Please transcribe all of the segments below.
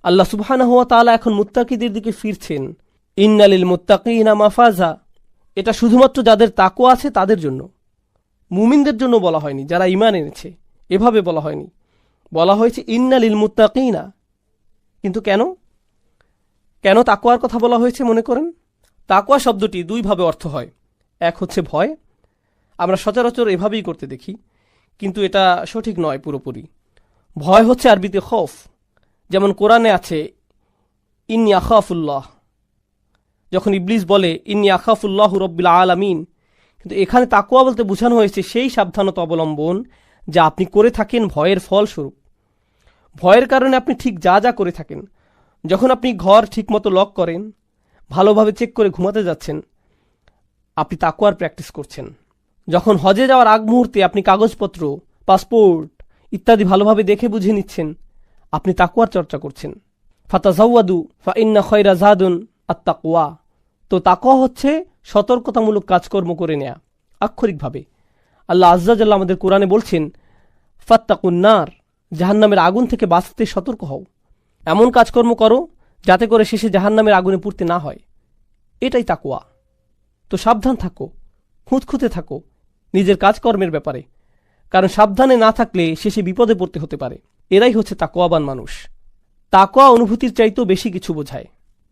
আল্লাহ সুবহানাহু ওয়া তাআলা এখন মুত্তাকিদের দিকে ফিরছেন। ইন্নালিল মুত্তাকিনা মাফাজা, এটা শুধুমাত্র যাদের তাকওয়া আছে তাদের জন্য, মুমিনদের জন্য বলা হয়নি, যারা ঈমান এনেছে এভাবে বলা হয়নি, বলা হয়েছে ইন্নালিল মুত্তাকিনা। কিন্তু কেন কেন তাকওয়ার কথা বলা হয়েছে মনে করেন? তাকওয়া শব্দটি দুইভাবে অর্থ হয়। এক হচ্ছে ভয়, আমরা সচরাচর এভাবেই করতে দেখি, কিন্তু এটা সঠিক নয় পুরোপুরি। ভয় হচ্ছে আরবিতে খৌফ, যেমন কোরআনে আছে ইন্নী আখাফুল্লাহ, যখন ইবলিস বলে ইন্নী আখাফুল্লাহ রব্বিল আলামিন। কিন্তু এখানে তাকওয়া বলতে বোঝানো হয়েছে সেই সাবধানতা অবলম্বন যা আপনি করে থাকেন ভয়ের ফলস্বরূপ। ভয়ের কারণে আপনি ঠিক যা যা করে থাকেন, যখন আপনি ঘর ঠিকমতো লক করেন, ভালোভাবে চেক করে ঘুমাতে যাচ্ছেন, আপনি তাকওয়ার প্র্যাকটিস করছেন। যখন হজে যাওয়ার আগ মুহূর্তে আপনি কাগজপত্র, পাসপোর্ট ইত্যাদি ভালোভাবে দেখে বুঝে নিচ্ছেন, আপনি তাকওয়ার চর্চা করছেন। ফাতাজাওয়াদু ফাইন্না খায়রা যাদুন আত-তাকওয়া। তো তাকওয়া হচ্ছে সতর্কতামূলক কাজকর্ম করে নেয়া। আক্ষরিকভাবে আল্লাহ আজ্জা জাল্লা আমাদের কোরআনে বলছেন ফাত্তাকুন নার, জাহান্নামের আগুন থেকে বাঁচতে সতর্ক হও, এমন কাজকর্ম করো যাতে করে শেষে জাহান্নামের আগুনে পুড়তে না হয়। এটাই তাকওয়া। তো সাবধান থাকো, খুঁতখুঁতে থাকো নিজের কাজকর্মের ব্যাপারে, কারণ সাবধানে না থাকলে শেষে বিপদে পড়তে হতে পারে। এরাই হচ্ছে তাকওয়াবান মানুষ। তাকওয়া অনুভূতির চাইতেও বেশি কিছু বোঝায়।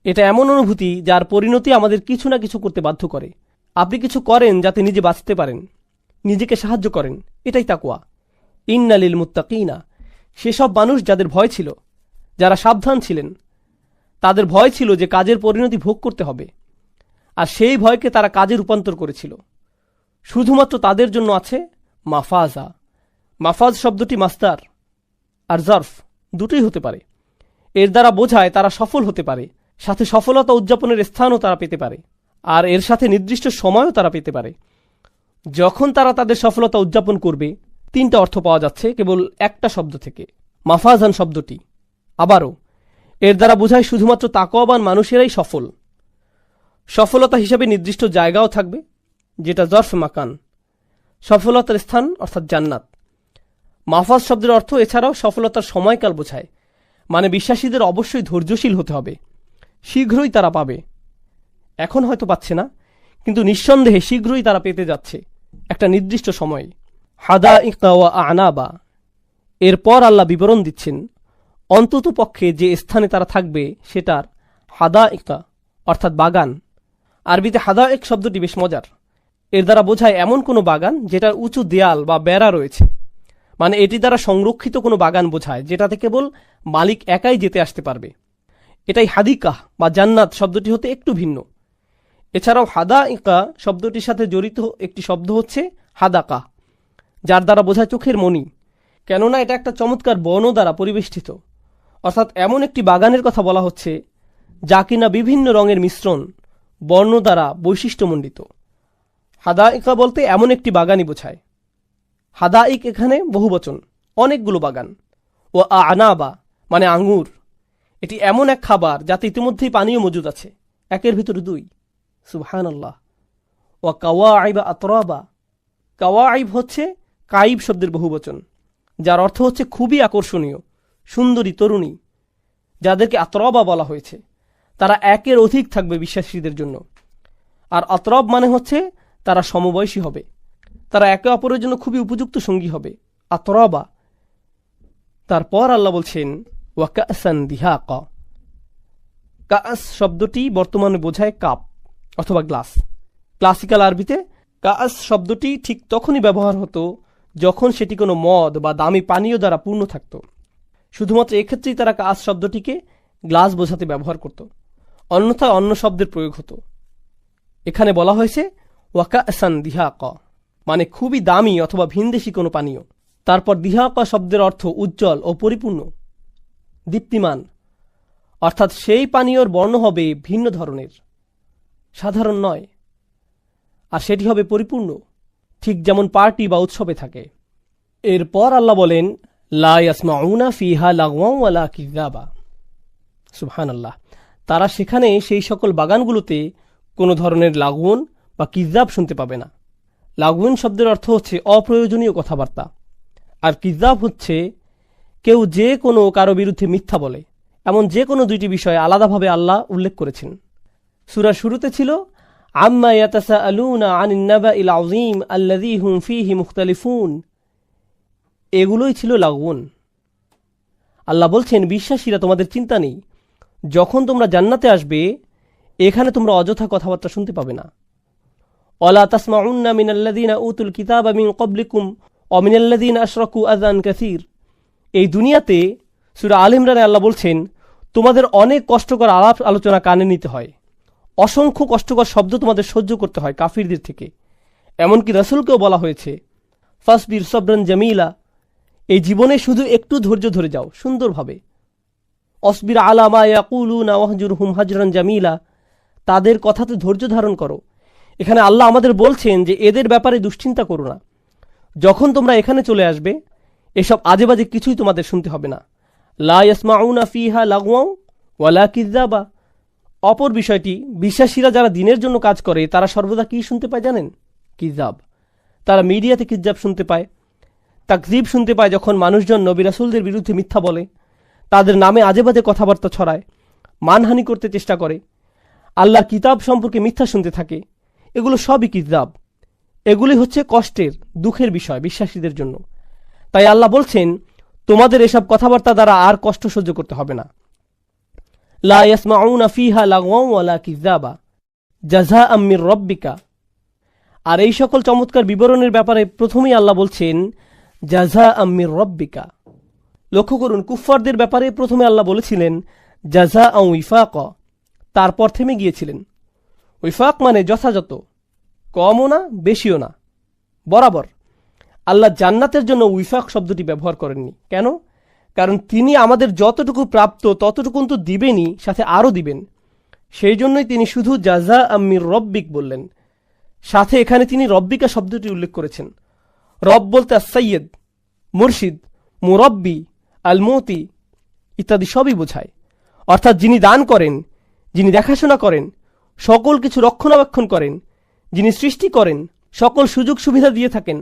এটা এমন অনুভূতি যার পরিণতি আমাদের কিছু না কিছু করতে বাধ্য করে। আপনি কিছু করেন যাতে নিজে বাঁচতে পারেন, নিজেকে সাহায্য করেন, এটাই তাকওয়া। ইন্নালিল মুত্তাকিনা, সেসব মানুষ যাদের ভয় ছিল, যারা সাবধান ছিলেন, তাদের ভয় ছিল যে কাজের পরিণতি ভোগ করতে হবে, আর সেই ভয়কে তারা কাজে রূপান্তর করেছিল। শুধুমাত্র তাদের জন্য আছে মাফাজা। মাফাজ শব্দটি মাস্তার আর জারফ দুটোই হতে পারে। এর দ্বারা বোঝায় তারা সফল হতে পারে, সাথে সফলতা উদযাপনের স্থানও তারা পেতে পারে, আর এর সাথে নির্দিষ্ট সময়ও তারা পেতে পারে। যখন তারা তাদের সফলতা উদযাপন করবে, তিনটা অর্থ পাওয়া যাচ্ছে কেবল একটা শব্দ থেকে, মাফাজান শব্দটি। আবারও এর দ্বারা বোঝায় শুধুমাত্র তাকওয়াবান মানুষেরাই সফল। সফলতা হিসাবে নির্দিষ্ট জায়গাও থাকবে, যেটা জরফ মাকান, সফলতার স্থান অর্থাৎ জান্নাত। মাফাজ শব্দের অর্থ এছাড়াও সফলতার সময়কাল বোঝায়, মানে বিশ্বাসীদের অবশ্যই ধৈর্যশীল হতে হবে, শীঘ্রই তারা পাবে। এখন হয়তো পাচ্ছে না, কিন্তু নিঃসন্দেহে শীঘ্রই তারা পেতে যাচ্ছে একটা নির্দিষ্ট সময়ে। হাদাইকা ওয়া আনাবা, এরপর আল্লাহ বিবরণ দিচ্ছেন অন্তত পক্ষে যে স্থানে তারা থাকবে সেটার হাদাইকা অর্থাৎ বাগান। আরবিতে হাদাইক শব্দটি বেশ মজার। এর দ্বারা বোঝায় এমন কোনো বাগান যেটার উঁচু দেয়াল বা বেড়া রয়েছে, মানে এটি দ্বারা সংরক্ষিত কোনো বাগান বোঝায় যেটাতে কেবল মালিক একাই যেতে আসতে পারবে। এটাই হাদিকা বা জান্নাত শব্দটি হতে একটু ভিন্ন। এছাড়াও হাদাইকা শব্দটির সাথে জড়িত একটি শব্দ হচ্ছে হাদাকা, যার দ্বারা বোঝায় চোখের মণি, কেননা এটা একটা চমৎকার বন দ্বারা পরিবেষ্টিত। অর্থাৎ এমন একটি বাগানের কথা বলা হচ্ছে যা কিনা বিভিন্ন রঙের মিশ্রণ, বর্ণ দ্বারা বৈশিষ্ট্যমণ্ডিত। হাদাইকা বলতে এমন একটি বাগানই বোঝায়। হাদাইক এখানে বহুবচন, অনেকগুলো বাগান। ও আনাবা মানে আঙ্গুর, এটি এমন এক খাবার যাতে ইতিমধ্যেই পানীয় মজুদ আছে, একের ভিতরে দুই। সুবহানাল্লাহ। ও কাওয়াইবা আতরাবা, কাওয়াইব হচ্ছে কাইব শব্দের বহুবচন, যার অর্থ হচ্ছে খুবই আকর্ষণীয়, সুন্দরী তরুণী, যাদেরকে আতরাবা বলা হয়েছে। তারা একের অধিক থাকবে বিশ্বাসীদের জন্য। আর আতরাব মানে হচ্ছে তারা সমবয়সী হবে, তারা একে অপরের জন্য খুবই উপযুক্ত সঙ্গী হবে, আতরাবা। তারপর আল্লাহ বলছেন ওয়া কাসান দিহাকা। কাস শব্দটি বর্তমানে বোঝায় কাপ অথবা গ্লাস। ক্লাসিক্যাল আরবিতে কাস শব্দটি ঠিক তখনই ব্যবহার হতো যখন সেটি কোনো মদ বা দামি পানীয় দ্বারা পূর্ণ থাকত। শুধুমাত্র এক্ষেত্রেই তারা কাস শব্দটিকে গ্লাস বোঝাতে ব্যবহার করত, অন্যথায় অন্য শব্দের প্রয়োগ হতো। এখানে বলা হয়েছে ওয়া কাসান দিহাকা, মানে খুবই দামি অথবা ভিনদেশি কোনো পানীয়। তারপর দিহাকা শব্দের অর্থ উজ্জ্বল ও পরিপূর্ণ, দীপ্তিমান, অর্থাৎ সেই পানীয়র বর্ণ হবে ভিন্ন ধরনের, সাধারণ নয়, আর সেটি হবে পরিপূর্ণ, ঠিক যেমন পার্টি বা উৎসবে থাকে। এরপর আল্লাহ বলেন লা ইয়াসমাউনা ফিহা লাগওয়ান ওয়ালা কিযাবা। সুবহানাল্লাহ। তারা সেখানে সেই সকল বাগানগুলোতে কোনো ধরনের লাগওয়ান বা কিযাব শুনতে পাবে না। লাগওয়ান শব্দের অর্থ হচ্ছে অপ্রয়োজনীয় কথাবার্তা, আর কিযাব হচ্ছে কেউ যে কোনো কারো বিরুদ্ধে মিথ্যা বলে, এমন যে কোনো দুইটি বিষয়ে আলাদাভাবে আল্লাহ উল্লেখ করেছেন। সূরার শুরুতে ছিল আম্মা ইয়াতাসাআলুনা আনিন নাবাইল আযীম আল্লাযী হুম ফীহি মুখতালিফুন, এগুলোই ছিল লাগউন। আল্লাহ বলছেন, বিশ্বাসীরা তোমাদের চিন্তা নেই, যখন তোমরা জান্নাতে আসবে এখানে তোমরা অযথা কথাবার্তা শুনতে পাবে না। ওয়ালা তাসমাউন্না মিনাল্লাযীনা উতুল কিতাবা মিন ক্বাবলিকুম ওয়া মিনাল্লাযীনা আশরাকু আযান কাসীর। এই দুনিয়াতে সূরা আল ইমরানে আল্লাহ বলছেন, তোমাদের অনেক কষ্টকর আলাপ আলোচনা কানে নিতে হয়, অসংখ্য কষ্টকর শব্দ তোমাদের সহ্য করতে হয় কাফিরদের থেকে। এমনকি রাসূলকেও বলা হয়েছে, ফাসবির সবরান জামিলা, এই জীবনে শুধু একটু ধৈর্য ধরে যাও সুন্দরভাবে। অসবির আলা মা ইয়াকুলুনা ওয়াহজুরহুম হাজরান জামিলা, তাদের কথাতে ধৈর্য ধারণ করো। এখানে আল্লাহ আমাদের বলছেন যে এদের ব্যাপারে দুশ্চিন্তা করো না, যখন তোমরা এখানে চলে আসবে এসব আজেবাজে কিছুই তোমাদের শুনতে হবে না। লা ইয়াসমাউনা ফিহা লাগওয়াও ওয়ালা কিযাবা। অপর বিষয়টি, বিশ্বাসীরা যারা দিনের জন্য কাজ করে তারা সর্বদা কি শুনতে পায় জানেন? কিযাব। তারা মিডিয়াতে কিযাব শুনতে পায়, তাকযীব শুনতে পায়, যখন মানুষজন নবী রাসূলদের বিরুদ্ধে মিথ্যা বলে, তাদের নামে আজেবাজে কথাবার্তা ছড়ায়, মানহানি করতে চেষ্টা করে, আল্লাহর কিতাব সম্পর্কে মিথ্যা শুনতে থাকে। এগুলো সবই কিযাব। এগুলি হচ্ছে কষ্টের, দুঃখের বিষয় বিশ্বাসীদের জন্য। তাই আল্লাহ বলছেন, তোমাদের এসব কথাবার্তা দ্বারা আর কষ্ট সহ্য করতে হবে না। লা ইয়াসমাউনা ফিহা লাগওয়াও ওয়ালা কিযাবা জাযাআম মির রাব্বিকা। আর এই সকল চমৎকার বিবরণের ব্যাপারে প্রথমেই আল্লাহ বলছেন জাযাআম মির রাব্বিকা। লক্ষ্য করুন, কুফফারদের ব্যাপারে প্রথমে আল্লাহ বলেছিলেন জাযাআও ওয়িফাকা, তারপর থেমে গিয়েছিলেন। ওয়িফাক মানে যথাযথ, কমও না বেশিও না, বরাবর। আল্লাহ জান্নাতের জন্য ওয়িফাক শব্দটি ব্যবহার করেননি। কেন? কারণ তিনি আমাদের যতটুকু প্রাপ্ত ততটুকু তো দিবেনই, সাথে আরও দিবেন। সেই জন্যই তিনি শুধু জাযাআম মির রাব্বিক বললেন, সাথে এখানে তিনি রব্বিকা শব্দটি উল্লেখ করেছেন। রব বলতে আস-সাইয়্যিদ, মুরশিদ, মুরব্বি, আল মুতি ইত্যাদি সবই বোঝায়। অর্থাৎ যিনি দান করেন, যিনি দেখাশোনা করেন, সকল কিছু রক্ষণাবেক্ষণ করেন, যিনি সৃষ্টি করেন, সকল সুযোগ সুবিধা দিয়ে থাকেন,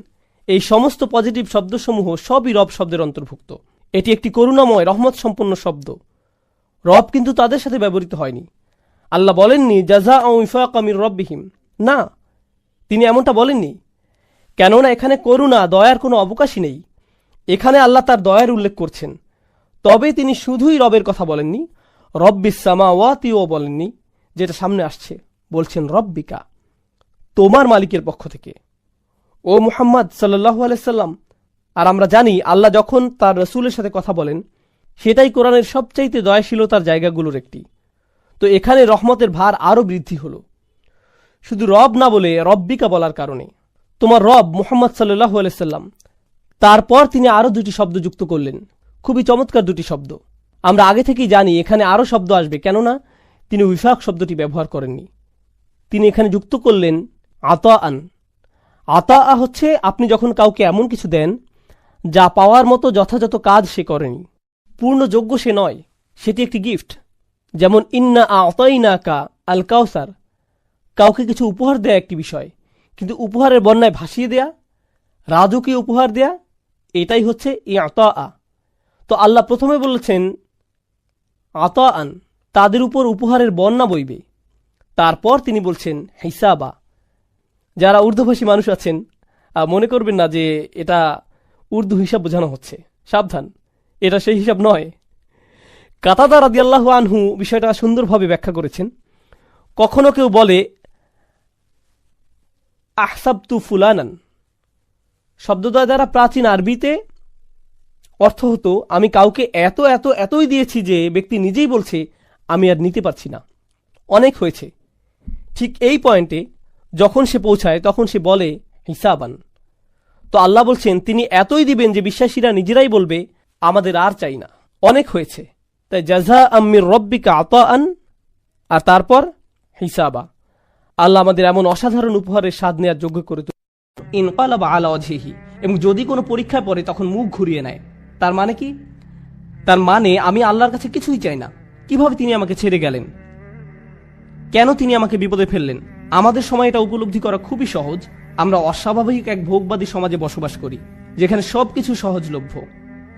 এই সমস্ত পজিটিভ শব্দসমূহ সবই রব শব্দের অন্তর্ভুক্ত। এটি একটি করুণাময় রহমত সম্পন্ন শব্দ। রব কিন্তু তাদের সাথে ব্যবহৃত হয়নি। আল্লাহ বলেননি জাযাআও ওয়িফাকা মির রাব্বিহিম, না, তিনি এমনটা বলেননি। কেননা এখানে করুণা, দয়ার কোনো অবকাশই নেই। এখানে আল্লাহ তার দয়ার উল্লেখ করছেন। তবে তিনি শুধুই রবের কথা বলেননি, রব্বিস সামাওয়াতিও বলেননি, যেটা সামনে আসছে। বলছেন রব্বিকা, তোমার মালিকের পক্ষ থেকে, ও মুহাম্মদ সাল্লাল্লাহু আলাইহি সাল্লাম। আর আমরা জানি আল্লাহ যখন তার রাসূলের সাথে কথা বলেন, সেটাই কোরআনের সবচাইতে দয়াশীলতার জায়গাগুলোর একটি। তো এখানে রহমতের ভার আরও বৃদ্ধি হলো, শুধু রব না বলে রব্বিকা বলার কারণে। তোমার রব মুহাম্মদ সাল্লাল্লাহু আলাইহি সাল্লাম। তারপর তিনি আরও দুটি শব্দ যুক্ত করলেন, খুবই চমৎকার দুটি শব্দ। আমরা আগে থেকেই জানি এখানে আরও শব্দ আসবে, কেননা তিনি ওয়িফাক শব্দটি ব্যবহার করেননি। তিনি এখানে যুক্ত করলেন আতাআন। আতাআ হচ্ছে আপনি যখন কাউকে এমন কিছু দেন যা পাওয়ার মতো যথাযথ কাজ সে করেনি, পূর্ণ যোগ্য সে নয়, সেটি একটি গিফট। যেমন ইন্না আ'তাইনাকা আল কাউসার, কাউকে কিছু উপহার দেয়া একটি বিষয়, কিন্তু উপহারের বন্যায় ভাসিয়ে দেয়া, রাজকীয় উপহার দেয়া, এটাই হচ্ছে ইআতা। তো আল্লাহ প্রথমে বলেছেন আতাআন, তাদের উপর উপহারের বন্যা বইবে। তারপর তিনি বলছেন হিসাবা। যারা উর্দুভাষী মানুষ আছেন মনে করবেন না যে এটা উর্দু হিসাব বোঝানো হচ্ছে, সাবধান, এটা সেই হিসাব নয়। কাতাদা রাদিয়াল্লাহু আনহু বিষয়টা সুন্দরভাবে ব্যাখ্যা করেছেন। কখনো কেউ বলে আহসাবতু ফুলানান, শব্দদ্বয় দ্বারা প্রাচীন আরবিতে অর্থ হতো আমি কাউকে এত এত এতই দিয়েছি যে ব্যক্তি নিজেই বলছে আমি আর নিতে পারছি না, অনেক হয়েছে। ঠিক এই পয়েন্টে যখন সে পৌঁছায় তখন সে বলে হিসাবান। তো আল্লাহ বলছেন তিনি এতই দিবেন যে বিশ্বাসীরা নিজেরাই বলবে আমাদের আর চাই না, অনেক হয়েছে। তাই জাযাআম মির রাব্বিকা আতাআন, আর তারপর হিসাবা। আল্লাহ আমাদের এমন অসাধারণ উপহারের স্বাদ নেওয়ার যোগ্য করে ইনকালাবা আলা ওয়াজহিহি, এবং যদি কোনো পরীক্ষায় পড়ে তখন মুখ ঘুরিয়ে নেয়। তার মানে কি? তার মানে আমি আল্লাহর কাছে কিছুই চাই না। কিভাবে তিনি আমাকে ছেড়ে গেলেন, কেন তিনি আমাকে বিপদে ফেললেন? আমাদের সময় এটা উপলব্ধি করা খুবই সহজ। আমরা অস্বাভাবিক এক ভোগবাদী সমাজে বসবাস করি, যেখানে সবকিছু সহজলভ্য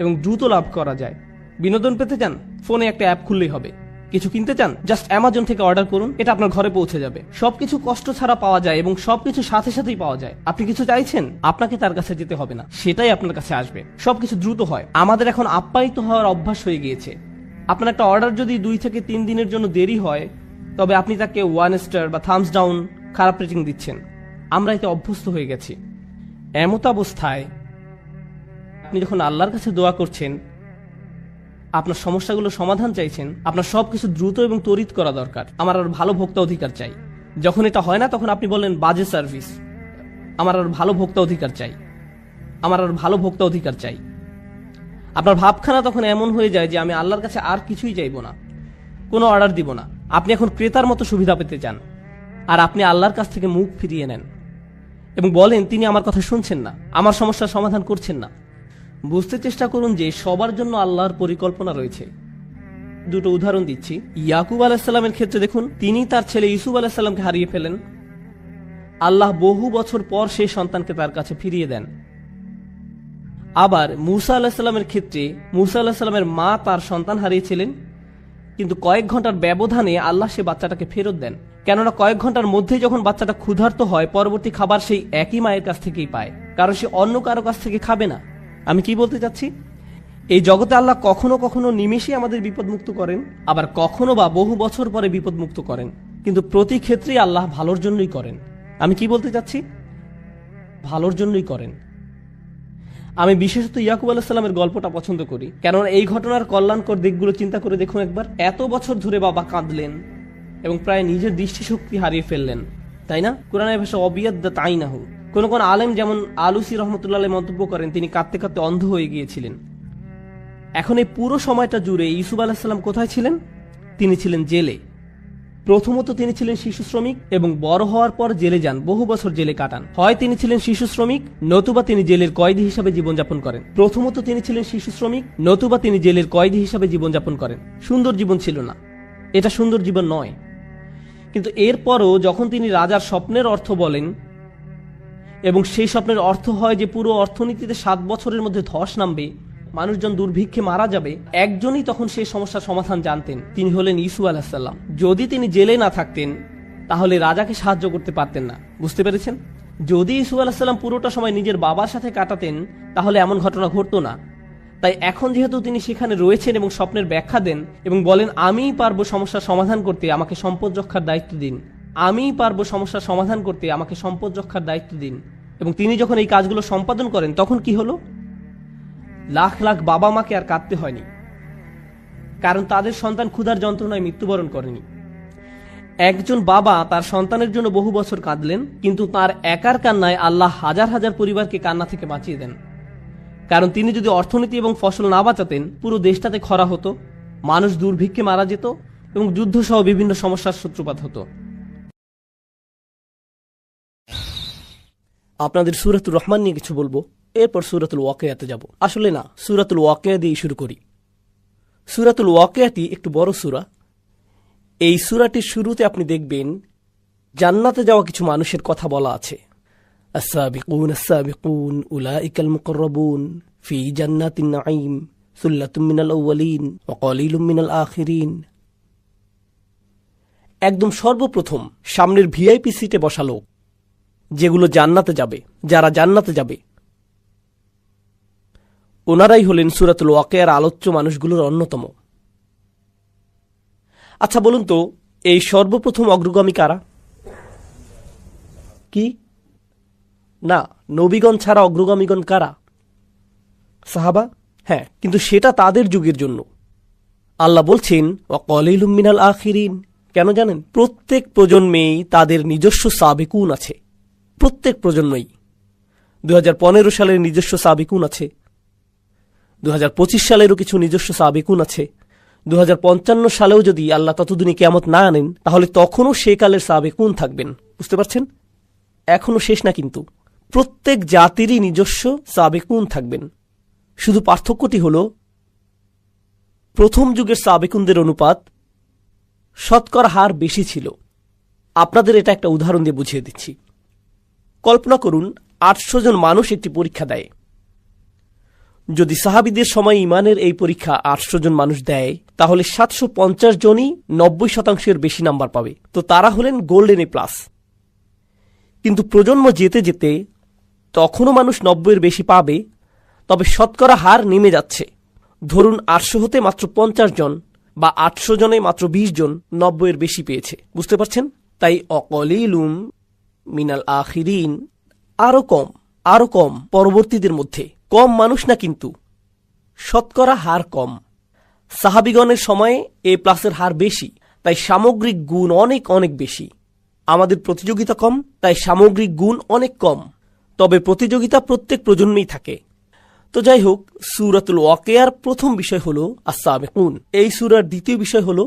এবং দ্রুত লাভ করা যায়। বিনোদন পেতে চান, ফোনে একটা অ্যাপ খুললেই হবে। কিছু কিনতে চান, জাস্ট অ্যামাজন থেকে অর্ডার করুন, এটা আপনার ঘরে পৌঁছে যাবে। সবকিছু কষ্ট ছাড়া পাওয়া যায় এবং সবকিছু সাথে সাথেই পাওয়া যায়। আপনি কিছু চাইছেন, আপনাকে তার কাছে যেতে হবে না, সেটাই আপনার কাছে আসবে। সবকিছু দ্রুত হয়। আমাদের এখন আপ্যায়িত হওয়ার অভ্যাস হয়ে গিয়েছে। আপনার একটা অর্ডার যদি 2 থেকে 3 দিনের জন্য দেরি হয়, তবে আপনি তাকে 1 স্টার বা থামস ডাউন খারাপ রেটিং দিচ্ছেন। আমরা এতে অভ্যস্ত হয়ে গেছি। এমত অবস্থায় আপনি যখন আল্লাহর কাছে দোয়া করছেন, আপনার সমস্যাগুলো সমাধান চাইছেন, আপনার সবকিছু দ্রুত এবং তড়িৎ করা দরকার। আমার আর ভালো ভোক্তা অধিকার চাই। যখন এটা হয় না, তখন আপনি বলেন বাজে সার্ভিস। আমার আর ভালো ভোক্তা অধিকার চাই, আমার আর ভালো ভোক্তা অধিকার চাই। আপনার ভাবখানা তখন এমন হয়ে যায় যে আমি আল্লাহর কাছে আর কিছুই চাইব না, কোনো অর্ডার দিব না। আপনি এখন ক্রেতার মতো সুবিধা পেতে চান, আর আপনি আল্লাহর কাছ থেকে মুখ ফিরিয়ে নেন এবং বলেন তিনি আমার কথা শুনছেন না, আমার সমস্যার সমাধান করছেন না। বুঝতে চেষ্টা করুন যে সবার জন্য আল্লাহর পরিকল্পনা রয়েছে। দুটো উদাহরণ দিচ্ছি। ইয়াকুব আলাইসাল্লামের ক্ষেত্রে দেখুন, তিনি তার ছেলে ইউসুফ আলাইসাল্লামকে হারিয়ে ফেলেন। আল্লাহ বহু বছর পর সেই সন্তানকে তার কাছে ফিরিয়ে দেন। আবার মুসা আলাহিসাল্লামের ক্ষেত্রে মুসা আলাহিসাল্লামের মা তার সন্তান হারিয়েছিলেন, কিন্তু কয়েক ঘন্টার ব্যবধানে আল্লাহ সে বাচ্চাটাকে ফেরত দেন। কেননা কয়েক ঘন্টার মধ্যেই যখন বাচ্চাটা ক্ষুধার্ত হয়, পরবর্তী খাবার সেই একই মায়ের কাছ থেকেই পায়, কারণ সে অন্য কারো কাছ থেকে খাবে না। আমি কি বলতে চাচ্ছি, এই জগতে আল্লাহ কখনো কখনো নিমেষেই আমাদের বিপদমুক্ত করেন, আবার কখনো বা বহু বছর পরে বিপদমুক্ত করেন, কিন্তু প্রতি ক্ষেত্রেই আল্লাহ ভালোর জন্যই করেন। আমি কি বলতে চাচ্ছি, ভালোর জন্যই করেন। আমি বিশেষত ইয়াকুব আলাইসাল্লামের গল্পটা পছন্দ করি, কেননা এই ঘটনার কল্যাণকর দিকগুলো চিন্তা করে দেখুন একবার। এত বছর ধরে বাবা কাঁদলেন এবং প্রায় নিজের দৃষ্টিশক্তি হারিয়ে ফেললেন, তাই না? কোরআনের ভাষা অবিয়াদ্দা তাই না হোক। কোন কোন আলেম যেমন আলুসি রহমতুল্লাহ মন্তব্য করেন তিনি কাঁদতে কাঁদতে অন্ধ হয়ে গিয়েছিলেন। এখন এই পুরো সময়টা জুড়ে ইউসুফ আলাহিসাল্লাম কোথায় ছিলেন? তিনি ছিলেন জেলে। প্রথমত তিনি ছিলেন শিশু শ্রমিক এবং বড় হওয়ার পর জেলে যান, বহু বছর জেলে কাটান। হয় তিনি ছিলেন শিশু শ্রমিক, নতুবা তিনি জেলের কয়েদি হিসাবে জীবনযাপন করেন। প্রথমত তিনি ছিলেন শিশু শ্রমিক, নতুবা তিনি জেলের কয়েদি হিসাবে জীবনযাপন করেন। সুন্দর জীবন ছিল না, এটা সুন্দর জীবন নয়। কিন্তু এরপরও যখন তিনি রাজার স্বপ্নের অর্থ বলেন এবং সেই স্বপ্নের অর্থ হয় যে পুরো অর্থনীতিতে 7 বছরের মধ্যে ধস নামবে, মানুষজন দুর্ভিক্ষে মারা যাবে, একজনই তখন সেই সমস্যার সমাধান জানতেন, তিনি হলেন ইউসুফ আলাইহিসসালাম। যদি তিনি জেলে না থাকতেন তাহলে রাজাকে সাহায্য করতে পারতেন না। বুঝতে পেরেছেন? যদি ইউসুফ আলাইহিসসালাম পুরোটা সময় নিজের বাবার সাথে কাটাতেন তাহলে এমন ঘটনা ঘটতো না। তাই এখন যেহেতু তিনি সেখানে রয়েছেন এবং স্বপ্নের ব্যাখ্যা দেন এবং বলেন আমিই পারবো সমস্যার সমাধান করতে, আমাকে সম্পদ রক্ষার দায়িত্ব দিন, আমিই পারবো সমস্যার সমাধান করতে, আমাকে সম্পদ রক্ষার দায়িত্ব দিন, এবং তিনি যখন এই কাজগুলো সম্পাদন করেন তখন কি হলো? লাখ লাখ বাবা মাকে আর কাঁদতে হয়নি, কারণ তাদের সন্তান ক্ষুধার যন্ত্রণায় মৃত্যুবরণ করেনি। একজন বাবা তার সন্তানের জন্য বহু বছর কাঁদলেন, কিন্তু তার একার কান্নায় আল্লাহ হাজার হাজার পরিবারকে কান্না থেকে বাঁচিয়ে দেন। কারণ তিনি যদি অর্থনীতি এবং ফসল না বাঁচাতেন, পুরো দেশটাতে খরা হতো, মানুষ দুর্ভিক্ষে মারা যেত এবং যুদ্ধ সহ বিভিন্ন সমস্যার সূত্রপাত হতো। আপনাদের সূরাতুর রহমান নিয়ে কিছু বলবো, এরপর সূরাতুল ওয়াকিয়াতে যাব। আসলে না, সূরাতুল ওয়াকিয়া দিয়ে শুরু করি। সূরাতুল ওয়াকিয়াটি একটু বড় সূরা। এই সূরাটির শুরুতে আপনি দেখবেন জান্নাতে যাওয়া কিছু মানুষের কথা বলা আছে। আস-সাবিকুন আস-সাবিকুন উলাইকাল মুকাররাবুন ফি জান্নাতিন নাঈম সুল্লাতুম মিনাল আউয়ালিন ওয়া কালিলুম মিনাল আখিরিন। একদম সর্বপ্রথম সামনের ভিআইপি সিটে বসা লোক, যেগুলো জান্নাতে যাবে, যারা জান্নাতে যাবে, ওনারাই হলেন সূরাতুল ওয়াকিয়ার আলোচ্য মানুষগুলোর অন্যতম। আচ্ছা বলুন তো, এই সর্বপ্রথম অগ্রগামী কারা? কি না, নবীগণ ছাড়া অগ্রগামীগণ কারা? সাহাবা। হ্যাঁ, কিন্তু সেটা তাদের যুগের জন্য। আল্লাহ বলছেন ওয়া কালিলুম মিনাল আখিরিন। কেন জানেন? প্রত্যেক প্রজন্মেই তাদের নিজস্ব সাবিকুন আছে। প্রত্যেক প্রজন্মেই 2015 সালের নিজস্ব সাবিকুন আছে, 2025 সালেরও কিছু নিজস্ব সাবিকুন আছে, 2055 সালেও যদি আল্লাহ ততদিনে কিয়ামত না আনেন তাহলে তখনও সে কালের সাবিকুন থাকবেন। বুঝতে পারছেন? এখনো শেষ না, কিন্তু প্রত্যেক জাতিরই নিজস্ব সাবিকুন থাকবেন। শুধু পার্থক্যটি হল প্রথম যুগের সাবিকুনদের অনুপাত শতকরা হার বেশি ছিল। আপনাদের এটা একটা উদাহরণ দিয়ে বুঝিয়ে দিচ্ছি। কল্পনা করুন 800 জন মানুষ একটি পরীক্ষা দেয়। যদি সাহাবীদের সময় ইমানের এই পরীক্ষা 800 জন মানুষ দেয়, তাহলে 750 জনই 90% বেশি নাম্বার পাবে। তো তারা হলেন গোল্ডেন এ প্লাস। কিন্তু প্রজন্ম যেতে যেতে তখনও মানুষ 90-এর বেশি পাবে, তবে শতকরা হার নেমে যাচ্ছে। ধরুন 800 হতে মাত্র 50 জন বা 800 জনে মাত্র 20 জন 90-এর বেশি পেয়েছে। বুঝতে পারছেন? তাই অকলিলুম মিনাল আখিরিন, আরো কম পরবর্তীদের মধ্যে। কম মানুষ না, কিন্তু শতকরা হার কম। সাহাবিগণের সময়ে এ প্লাসের হার বেশি, তাই সামগ্রিক গুণ অনেক অনেক বেশি। আমাদের প্রতিযোগিতা কম, তাই সামগ্রিক গুণ অনেক কম। তবে প্রতিযোগিতা প্রত্যেক প্রজন্মেই থাকে। তো যাই হোক, সূরাতুল ওয়াকিয়ার প্রথম বিষয় হল আস-সাবিকুন। এই সূরার দ্বিতীয় বিষয় হল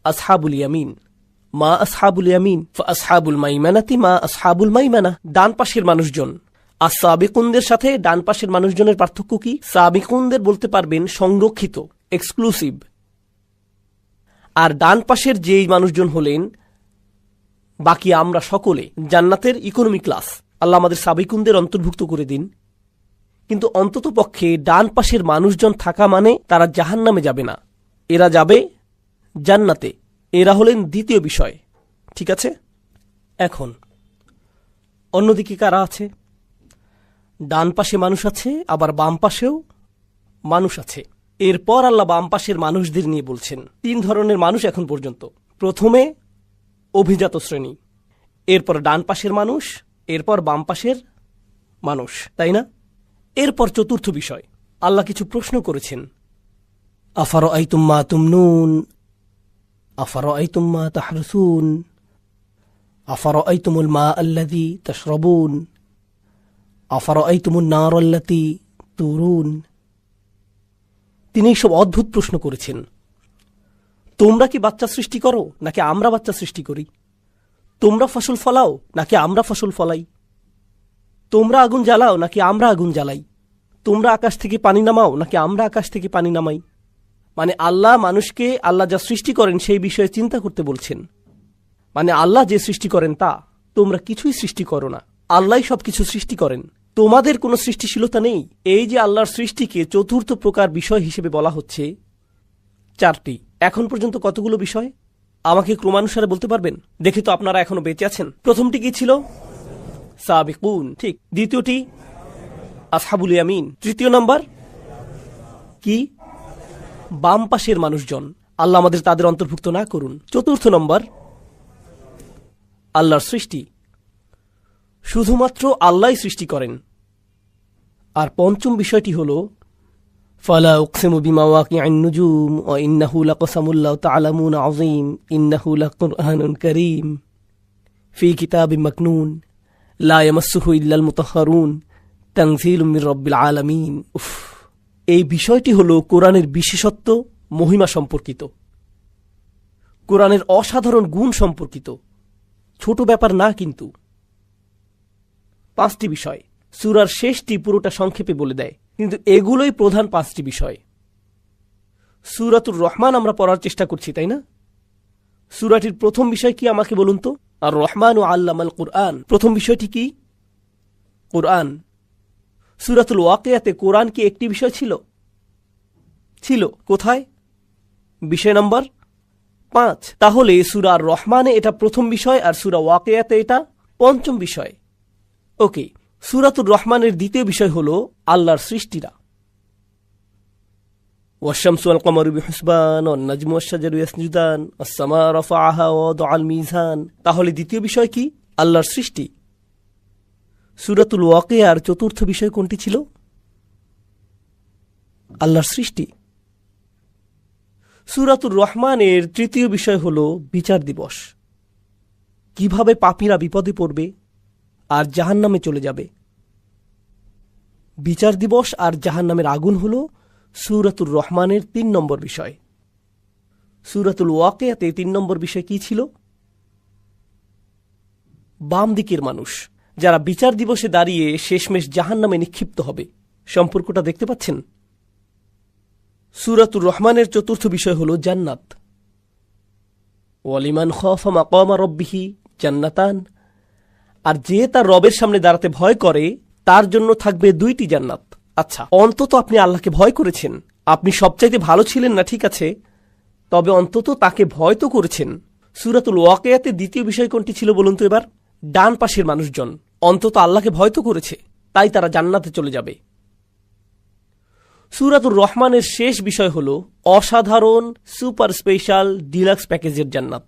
আসহাবুল ইয়ামিন। মা আসহাবুল ইয়ামিন ফাসহাবুল মাইমানাতি মা আসহাবুল মাইমানা। ডান পাশের মানুষজন। আর সাবিকুনদের সাথে ডান পাশের মানুষজনের পার্থক্য কি? সাবিকুনদের বলতে পারবেন সংরক্ষিত, এক্সক্লুসিভ। আর ডান পাশের যেই মানুষজন হলেন বাকি আমরা সকলে, জান্নাতের ইকোনমি ক্লাস। আল্লাহ আমাদের সাবিকুনদের অন্তর্ভুক্ত করে দিন। কিন্তু অন্তত পক্ষে ডান পাশের মানুষজন থাকা মানে তারা জাহান্নামে যাবে না, এরা যাবে জান্নাতে। এরা হলেন দ্বিতীয় বিষয়। ঠিক আছে? এখন অন্যদিকে কারা আছে? ডান পাশে মানুষ আছে, আবার বাম পাশেও মানুষ আছে। এরপর আল্লাহ বাম পাশের মানুষদের নিয়ে বলছেন 3 ধরনের মানুষ এখন পর্যন্ত। প্রথমে অভিজাত শ্রেণী, এরপর ডান পাশের মানুষ, এরপর বাম পাশের মানুষ, তাই না? এরপর চতুর্থ বিষয়, আল্লাহ কিছু প্রশ্ন করেছেন। আফারাআইতুম মা তুমনুন, আফারাআইতুম মা তাহরুসুন, আফারাআইতুমুল মা আল্লাযী তাশরাবুন, আফারাআইতুমুন নার আল্লাতী তুরুন। তিনি সব অদ্ভুত প্রশ্ন করেছেন। তোমরা কি বাচ্চা সৃষ্টি করো নাকি আমরা বাচ্চা সৃষ্টি করি? তোমরা ফসল ফলাও নাকি আমরা ফসল ফলাই? তোমরা আগুন জ্বালাও নাকি আমরা আগুন জ্বালাই? তোমরা আকাশ থেকে পানি নামাও নাকি আমরা আকাশ থেকে পানি নামাই? মানে আল্লাহ মানুষকে আল্লাহ যা সৃষ্টি করেন সেই বিষয়ে চিন্তা করতে বলছেন। মানে আল্লাহ যে সৃষ্টি করেন তা, তোমরা কিছুই সৃষ্টি করো না, আল্লাহই সবকিছু সৃষ্টি করেন, তোমাদের কোনো সৃষ্টিশীলতা নেই। এই যে আল্লাহর সৃষ্টিকে চতুর্থ প্রকার বিষয় হিসেবে বলা হচ্ছে, 4টি। এখন পর্যন্ত কতগুলো বিষয় আমাকে ক্রমানুসারে বলতে পারবেন? দেখে তো আপনারা এখনো বেঁচে আছেন। প্রথমটি কি ছিল? সাবিকুন, ঠিক। দ্বিতীয়টি আসহাবুল ইয়ামিন। তৃতীয় নাম্বার কি? বাম পাশের মানুষজন। আল্লাহ আমাদের তাদের অন্তর্ভুক্ত না করুন। চতুর্থ নম্বর আল্লাহর সৃষ্টি, শুধুমাত্র আল্লাহই সৃষ্টি করেন। আর পঞ্চম বিষয়টি হল ফালা উকসিমু বিমাওয়াকিআন নুজুম ওয়া ইন্নাহু লাকসামুল লাউ তা'লামুনা আযীম ইন্নাহু লাকুরআনুন কারীম ফি কিতাবিম মাকনুন লা ইয়ামাসসুহু ইল্লাল মুতাহহারুন তানযীলুম মির রাব্বিল আলামিন। এই বিষয়টি হল কোরআনের বিশেষত্ব, মহিমা সম্পর্কিত, কোরআনের অসাধারণ গুণ সম্পর্কিত। ছোট ব্যাপার না কিন্তু। 5টি বিষয় সূরার শেষটি পুরোটা সংক্ষেপে বলে দেয়, কিন্তু এগুলোই প্রধান 5টি বিষয়। সূরাতুর রহমান আমরা পড়ার চেষ্টা করছি, তাই না? সূরাটির প্রথম বিষয় কি আমাকে বলুন তো? আর রহমান ও আল্লামাল কুরআন। প্রথম বিষয়টি কি? কুরআন। সূরাতুল ওয়াকিয়াতে কোরআন কি একটি বিষয় ছিল? ছিল। কোথায়? বিষয় নাম্বার 5। তাহলে সূরা আর রহমানে এটা প্রথম বিষয় আর সূরা ওয়াকিয়াতে এটা পঞ্চম বিষয়। ওকে, সূরাতুর রহমানের দ্বিতীয় বিষয় হল আল্লাহর সৃষ্টিরা। ওয়াশ-শামসু ওয়াল কমারু বিহুসবান ওয়ান নাজমু ওয়াশ-শাজারু ইয়াসজুদান ওয়াস-সামা রাফাআহা ওয়া ওয়াদাআল মিজান। তাহলে দ্বিতীয় বিষয় কি? আল্লাহর সৃষ্টি। সূরাতুল ওয়াকিয়ার চতুর্থ বিষয় কোনটি ছিল? আল্লাহর সৃষ্টি। সূরাতুর রহমানের তৃতীয় বিষয় হল বিচার দিবস, কিভাবে পাপীরা বিপদে পড়বে আর জাহান্নামে চলে যাবে। বিচার দিবস আর জাহান্নামের আগুন হল সূরাতুর রহমানের 3 নম্বর বিষয়। সূরাতুল ওয়াকিয়াতে 3 নম্বর বিষয় কি ছিল? বাম দিকের মানুষ, যারা বিচার দিবসে দাঁড়িয়ে শেষমেশ জাহান্নামে নিক্ষিপ্ত হবে। সম্পর্কটা দেখতে পাচ্ছেন? সূরাতুর রহমানের চতুর্থ বিষয় হল জান্নাত। ওয়ালিমান খাফা মাকামা রাব্বিহি জান্নাতান। আর যে তার রবের সামনে দাঁড়াতে ভয় করে তার জন্য থাকবে 2টি জান্নাত। আচ্ছা, অন্তত আপনি আল্লাহকে ভয় করেছেন। আপনি সবচাইতে ভালো ছিলেন না, ঠিক আছে, তবে অন্তত তাকে ভয় তো করেছেন। সূরাতুল ওয়াকিয়াতে দ্বিতীয় বিষয় কোনটি ছিল বলুন তো এবার? ডান পাশের মানুষজন অন্তত আল্লাহকে ভয় তো করেছে, তাই তারা জান্নাতে চলে যাবে। সূরাতুর রহমানের শেষ বিষয় হল অসাধারণ সুপার স্পেশাল ডিলাক্স প্যাকেজের জান্নাত।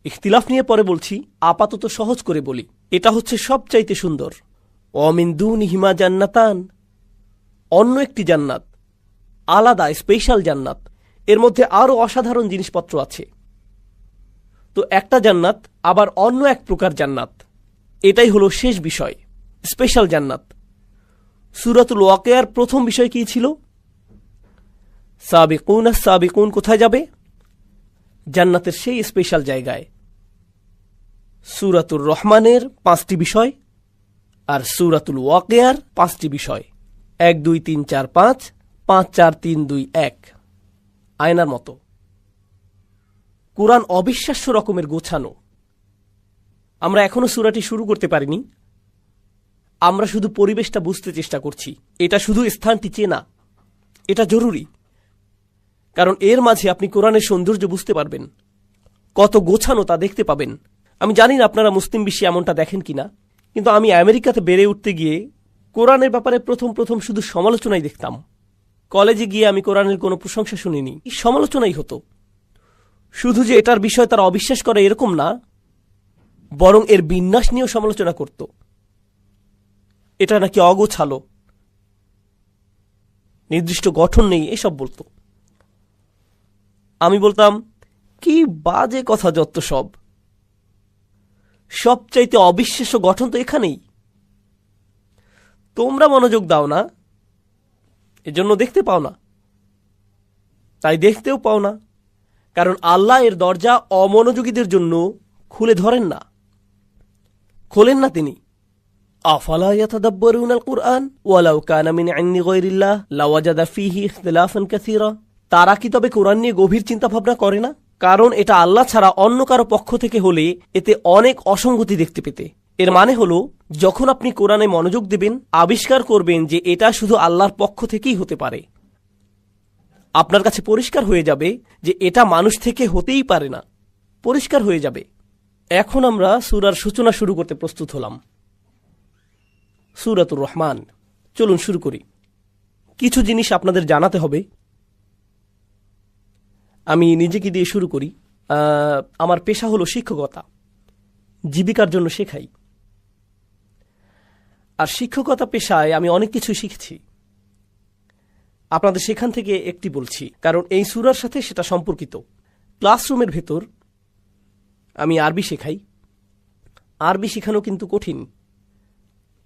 ইখতিলাফ নিয়ে পরে বলছি, আপাতত সহজ করে বলি, এটা হচ্ছে সবচাইতে সুন্দর। ওয়ামিন দুনিহিমা জান্নাতান, অন্য একটি জান্নাত, আলাদা স্পেশাল জান্নাত। এর মধ্যে আরও অসাধারণ জিনিসপত্র আছে। তো একটা জান্নাত আবার অন্য এক প্রকার জান্নাত, এটাই হলো শেষ বিষয়, স্পেশাল জান্নাত। সূরাতুল ওয়াকিয়ার প্রথম বিষয় কি ছিল? সাবিকুন সাবিকুন কোথায় যাবে? জান্নাতের সেই স্পেশাল জায়গায়। সূরাতুর রহমানের 5টি বিষয় আর সূরাতুল ওয়াকিয়ার 5টি বিষয়, 1 2 3 4 5, 5 4 3 2 1, আয়নার মতো। কুরআন অবিশ্বাস্য রকমের গোছানো। আমরা এখনো সূরাটি শুরু করতে পারিনি, আমরা শুধু পরিবেশটা বুঝতে চেষ্টা করছি। এটা শুধু স্থানটি চেনা, এটা জরুরি, কারণ এর মাঝে আপনি কোরআনের সৌন্দর্য বুঝতে পারবেন, কত গোছানো তা দেখতে পাবেন। আমি জানি না আপনারা মুসলিম বিশ্বে এমনটা দেখেন কিনা, কিন্তু আমি আমেরিকাতে বেড়ে উঠতে গিয়ে কোরআনের ব্যাপারে প্রথম শুধু সমালোচনাই দেখতাম। কলেজে গিয়ে আমি কোরআনের কোনো প্রশংসা শুনিনি, সমালোচনাই হতো। শুধু যে এটার বিষয় তারা অবিশ্বাস করে এরকম না, বরং এর বিন্যাস নিয়েও সমালোচনা করত। এটা নাকি অগোছালো, নির্দিষ্ট গঠন নেই, এসব বলতো। আমি বলতাম, কি বাজে কথা যত সব, সবচাইতে অবিশ্বাস্য গঠন তো এখানেই। তোমরা মনোযোগ দাও না, এজন্য দেখতে পাও না, তাই দেখতেও পাও না, কারণ আল্লাহ এর দরজা অমনোযোগীদের জন্য খুলে ধরেন না, খোলেন না তিনি। আফালা ইয়াতাদাব্বারুনাল কুরআন ওয়ালাউ কানা মিন ইনদি গায়রিল্লাহ লাওয়াজাদা ফীহি ইখতিলাফান কাসীরা। তারা কি তবে কোরআন নিয়ে গভীর চিন্তা ভাবনা করে না? কারণ এটা আল্লাহ ছাড়া অন্য কারো পক্ষ থেকে হলে এতে অনেক অসঙ্গতি দেখতে পেতে। এর মানে হলো, যখন আপনি কোরআনে মনোযোগ দেবেন, আবিষ্কার করবেন যে এটা শুধু আল্লাহর পক্ষ থেকেই হতে পারে। আপনার কাছে পরিষ্কার হয়ে যাবে যে এটা মানুষ থেকে হতেই পারে না, পরিষ্কার হয়ে যাবে। এখন আমরা সূরার সূচনা শুরু করতে প্রস্তুত হলাম। সূরাতুর রহমান, চলুন শুরু করি। কিছু জিনিস আপনাদের জানাতে হবে। আমি নিজেকে দিয়ে শুরু করি। আমার পেশা হলো শিক্ষকতা, জীবিকার জন্য শেখাই। আর শিক্ষকতা পেশায় আমি অনেক কিছু শিখেছি। আপনাদের সেখান থেকে একটি বলছি, কারণ এই সূরার সাথে সেটা সম্পর্কিত। ক্লাসরুমের ভেতর আমি আরবি শেখাই। আরবি শেখানো কিন্তু কঠিন।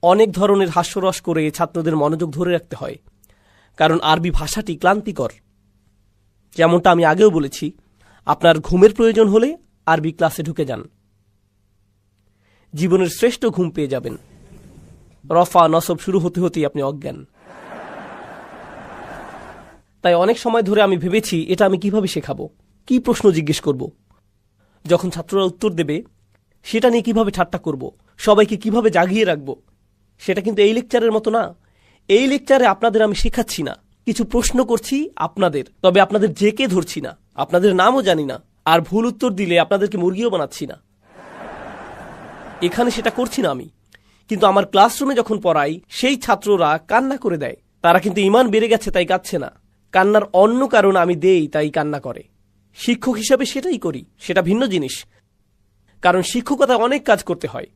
অনেক ধরনের হাস্যরস করে ছাত্রদের মনোযোগ ধরে রাখতে হয়, কারণ আরবি ভাষাটি ক্লান্তিকর। যেমনটা আমি আগেও বলেছি, আপনার ঘুমের প্রয়োজন হলে আরবি ক্লাসে ঢুকে যান, জীবনের শ্রেষ্ঠ ঘুম পেয়ে যাবেন। রফা নসব শুরু হতে হতেই আপনি অজ্ঞান। তাই অনেক সময় ধরে আমি ভেবেছি এটা আমি কিভাবে শেখাবো, কি প্রশ্ন জিজ্ঞেস করব, যখন ছাত্ররা উত্তর দেবে সেটা নিয়ে কিভাবে ঠাট্টা করব, সবাইকে কিভাবে জাগিয়ে রাখব। সেটা কিন্তু এই লেকচারের মতো না। এই লেকচারে আপনাদের আমি শেখাচ্ছি না, কিছু প্রশ্ন করছি আপনাদের, তবে আপনাদের জেকে ধরছি না, আপনাদের নামও জানি না, আর ভুল উত্তর দিলে আপনাদেরকে মুরগিও বানাচ্ছি না। এখানে সেটা করছি না আমি। কিন্তু আমার ক্লাসরুমে যখন পড়াই, সেই ছাত্ররা কান্না করে দেয়। তারা কিন্তু ঈমান বেড়ে গেছে তাই কাঁদছে না, কান্নার অন্য কারণ আমি দেই তাই কান্না করে। শিক্ষক হিসাবে সেটাই করি, সেটা ভিন্ন জিনিস। কারণ শিক্ষকতায় অনেক কাজ করতে হয়।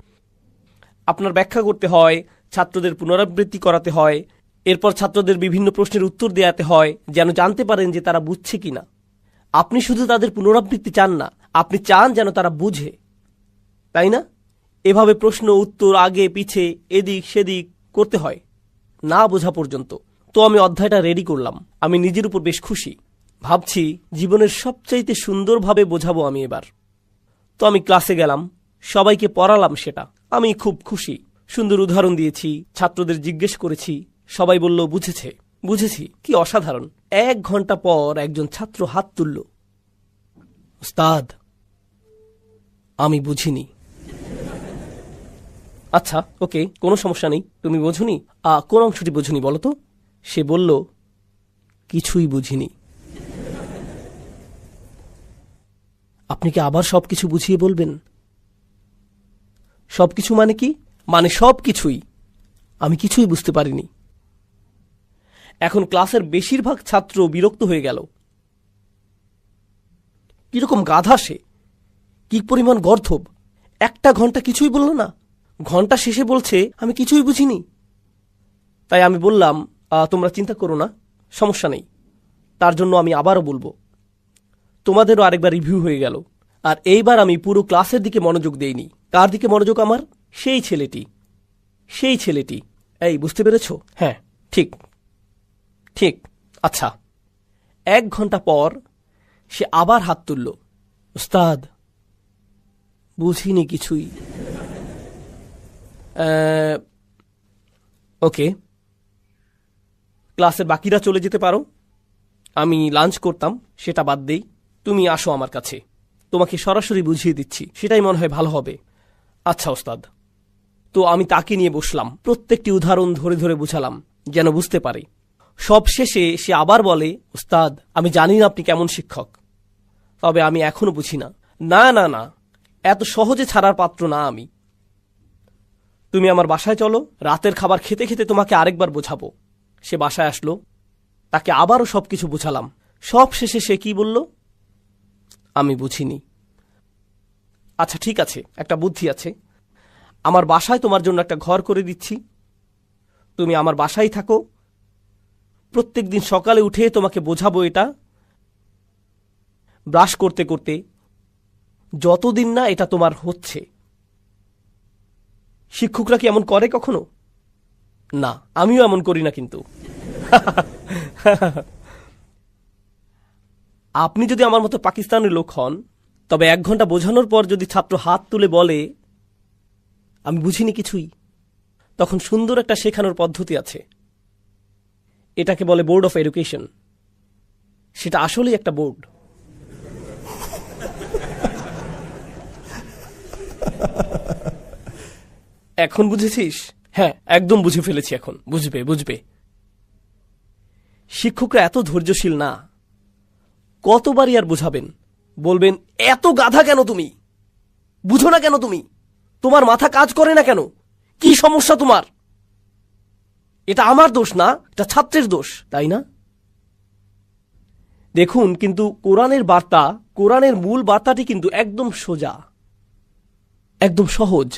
আপনার ব্যাখ্যা করতে হয়, ছাত্রদের পুনরাবৃত্তি করাতে হয়, এরপর ছাত্রদের বিভিন্ন প্রশ্নের উত্তর দেওয়াতে হয়, যেন জানতে পারেন যে তারা বুঝছে কিনা। আপনি শুধু তাদের পুনরাবৃত্তি চান না, আপনি চান যেন তারা বুঝে, তাই না? এভাবে প্রশ্ন উত্তর আগে পিছে এদিক সেদিক করতে হয় না বোঝা পর্যন্ত। তো আমি অধ্যায়টা রেডি করলাম। আমি নিজের উপর বেশ খুশি। ভাবছি জীবনের সবচাইতে সুন্দরভাবে বোঝাবো আমি এবার। তো আমি ক্লাসে গেলাম, সবাইকে পড়ালাম, সেটা আমি খুব খুশি। সুন্দর উদাহরণ দিয়েছি, ছাত্রদের জিজ্ঞেস করেছি, সবাই বলল বুঝেছে। বুঝেছি, কি অসাধারণ। 1 ঘন্টা পর একজন ছাত্র হাত তুলল, উস্তাদ আমি বুঝিনি। আচ্ছা ওকে, কোনো সমস্যা নেই। তুমি বোঝুনি? কোন অংশটি বোঝুনি বলো তো? সে বলল, কিছুই বুঝিনি। আপনি কি আবার সবকিছু বুঝিয়ে বলবেন? সবকিছু মানে কি? মানে সবকিছুই। আমি কিছুই বুঝতে পারিনি। এখন ক্লাসের বেশিরভাগ ছাত্র বিরক্ত হয়ে গেল। কিরকম গাধা সে, কি পরিমাণ গর্ধব! 1 ঘন্টা কিছুই বলল না, ঘন্টা শেষে বলছে আমি কিছুই বুঝিনি। তাই আমি বললাম, তোমরা চিন্তা করো না, সমস্যা নেই। তার জন্য আমি আবারও বলবো। তোমাদেরও আরেকবার রিভিউ হয়ে গেল। আর এইবার আমি পুরো ক্লাসের দিকে মনোযোগ দেইনি। কার দিকে মনোযোগ আমার? সেই ছেলেটি। এই বুঝতে পেরেছ? হ্যাঁ, ঠিক ঠিক। আচ্ছা, 1 ঘন্টা পর সে আবার হাত তুলল। উস্তাদ, বুঝিনি কিছুই। ওকে, ক্লাসের বাকিরা চলে যেতে পারো। আমি লাঞ্চ করতাম, সেটা বাদ দেই। তুমি আসো আমার কাছে, তোমাকে সরাসরি বুঝিয়ে দিচ্ছি, সেটাই মনে হয় ভালো হবে। আচ্ছা ওস্তাদ। তো আমি তাকে নিয়ে বসলাম, প্রত্যেকটি উদাহরণ ধরে ধরে বুঝালাম যেন বুঝতে পারে। সব শেষে সে আবার বলে, উস্তাদ, আমি জানি না আপনি কেমন শিক্ষক, তবে আমি এখনো বুঝি না। না না না, এত সহজে ছাড়ার পাত্র না আমি। তুমি আমার বাসায় চলো, রাতের খাবার খেতে খেতে তোমাকে আরেকবার বোঝাবো। সে বাসায় আসলো, তাকে আবারও সবকিছু বুঝালাম। সব শেষে সে কি বলল? আমি বুঝিনি। আচ্ছা ঠিক আছে, একটা বুদ্ধি আছে। আমার বাসায় তোমার জন্য একটা ঘর করে দিচ্ছি, তুমি আমার বাসায় থাকো। প্রত্যেক দিন সকালে উঠে তোমাকে বোঝাবো এটা, ব্রাশ করতে করতে, যতদিন না এটা তোমার হচ্ছে। শিক্ষকরা কি এমন করে কখনো? না, আমিও এমন করি না। কিন্তু আপনি যদি আমার মতো পাকিস্তানের লোক হন, তবে 1 ঘন্টা বোঝানোর পর যদি ছাত্র হাত তুলে বলে আমি বুঝিনি কিছুই, তখন সুন্দর একটা শেখানোর পদ্ধতি আছে। এটাকে বলে বোর্ড অফ এডুকেশন। সেটা আসলেই একটা বোর্ড। এখন বুঝেছিস? হ্যাঁ, একদম বুঝে ফেলেছি। এখন বুঝবে। শিক্ষকরা এত ধৈর্যশীল না। কতবারই আর বুঝাবেন? বলবেন, এত গাধা কেন তুমি? বুঝো না কেন তুমি? তোমার মাথা কাজ করে না কেন? কি সমস্যা তোমার? এটা আমার দোষ না, এটা ছাত্রের দোষ, তাই না? দেখুন, কিন্তু কোরআনের মূল বার্তাটি কিন্তু একদম সোজা, একদম সহজ।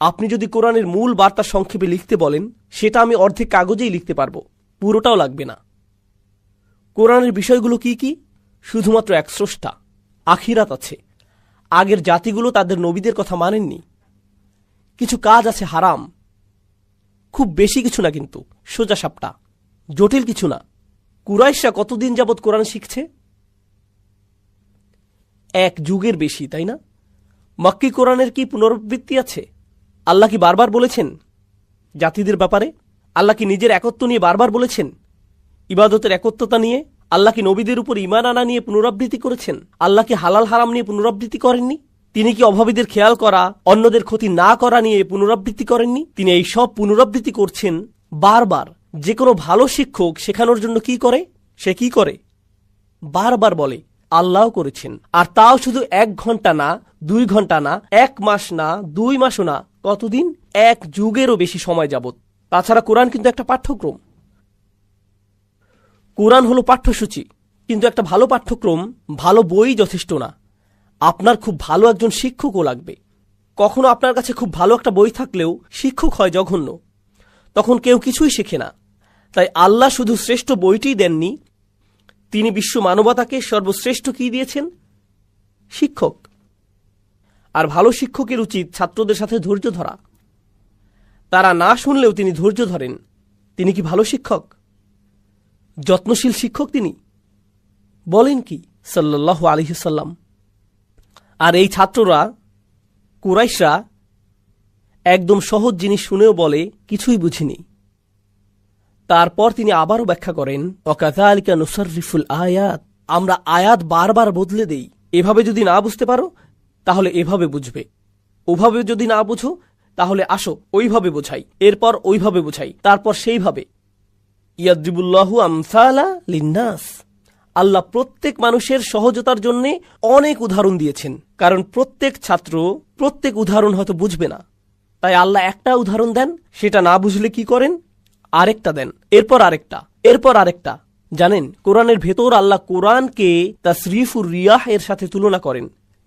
আপনি যদি কোরআনের মূল বার্তা সংক্ষেপে লিখতে বলেন, সেটা আমি অর্ধেক কাগজেই লিখতে পারবো, পুরোটাও লাগবে না। কোরআনের বিষয়গুলো কি কি? শুধুমাত্র এক স্রষ্টা, আখিরাত আছে, আগের জাতিগুলো তাদের নবীদের কথা মানেননি, কিছু কাজ আছে হারাম, খুব বেশি কিছু না, কিন্তু সোজা সাপটা, জটিল কিছু না। কুরাইশরা কতদিন যাবৎ কোরআন শিখছে? 1 যুগের বেশি, তাই না? মক্কি কোরআনের কি পুনরাবৃত্তি আছে? আল্লাহ কি বারবার বলেছেন জাতিদের ব্যাপারে? আল্লাহ কি নিজের একত্ব নিয়ে বারবার বলেছেন? ইবাদতের একত্বতা নিয়ে? আল্লাহ কি নবীদের উপর ঈমান আনা নিয়ে পুনরাবৃত্তি করেছেন? আল্লাহ কি হালাল হারাম নিয়ে পুনরাবৃত্তি করেননি? তিনি কি অভাবীদের খেয়াল করা, অন্যদের ক্ষতি না করা নিয়ে পুনরাবৃত্তি করেননি? তিনি এই সব পুনরাবৃত্তি করছেন বারবার। যে কোনো ভালো শিক্ষক শেখানোর জন্য কি করে? সে কি করে? বারবার বলে আল্লাহ করেছেন। আর তাও শুধু 1 ঘন্টা না, 2 ঘন্টা না, 1 মাস না, 2 মাসও না, কতদিন? 1 যুগেরও বেশি সময় যাবত। তাছাড়া কোরআন কিন্তু একটা পাঠ্যক্রম। কোরআন হলো পাঠ্যসূচি, কিন্তু একটা ভালো পাঠ্যক্রম, ভালো বই যথেষ্ট না। আপনার খুব ভালো একজন শিক্ষকও লাগবে। কখনো আপনার কাছে খুব ভালো একটা বই থাকলেও শিক্ষক হয় জঘন্য, তখন কেউ কিছুই শেখে না। তাই আল্লাহ শুধু শ্রেষ্ঠ বইটিই দেননি, তিনি বিশ্ব মানবতাকে সর্বশ্রেষ্ঠ কি দিয়েছেন? শিক্ষক। আর ভালো শিক্ষকের উচিত ছাত্রদের সাথে ধৈর্য ধরা। তারা না শুনলেও তিনি ধৈর্য ধরেন। তিনি কি ভালো শিক্ষক? যত্নশীল শিক্ষক তিনি? বলেন কি সাল্লাল্লাহু আলাইহি সাল্লাম। আর এই ছাত্ররা, কুরাইশরা, একদম সহজ জিনিস শুনেও বলে কিছুই বুঝিনি। তারপর তিনি আবারও ব্যাখ্যা করেন, ওয়াকাযালিকা নুসাররিফুল আয়াত, আমরা আয়াত বারবার বদলে দেই। এভাবে যদি না বুঝতে পারো তাহলে এভাবে বুঝবে, ওভাবে যদি না বুঝো তাহলে আসো ওইভাবে বোঝাই, এরপর ওইভাবে বোঝাই, তারপর সেইভাবে। ইয়াদরিবুল্লাহু আমসালা লিন্নাস, আল্লাহ প্রত্যেক মানুষের সহজতার জন্য অনেক উদাহরণ দিয়েছেন, কারণ প্রত্যেক ছাত্র প্রত্যেক উদাহরণ হয়তো বুঝবে না। তাই আল্লাহ একটা উদাহরণ দেন, সেটা না বুঝলে কি করেন, আরেকটা দেন, এরপর আরেকটা, এরপর আরেকটা। জানেন, কোরআনের ভেতর আল্লাহ কোরআনকে তাসরিফুর রিয়াহ এর সাথে তুলনা করেন,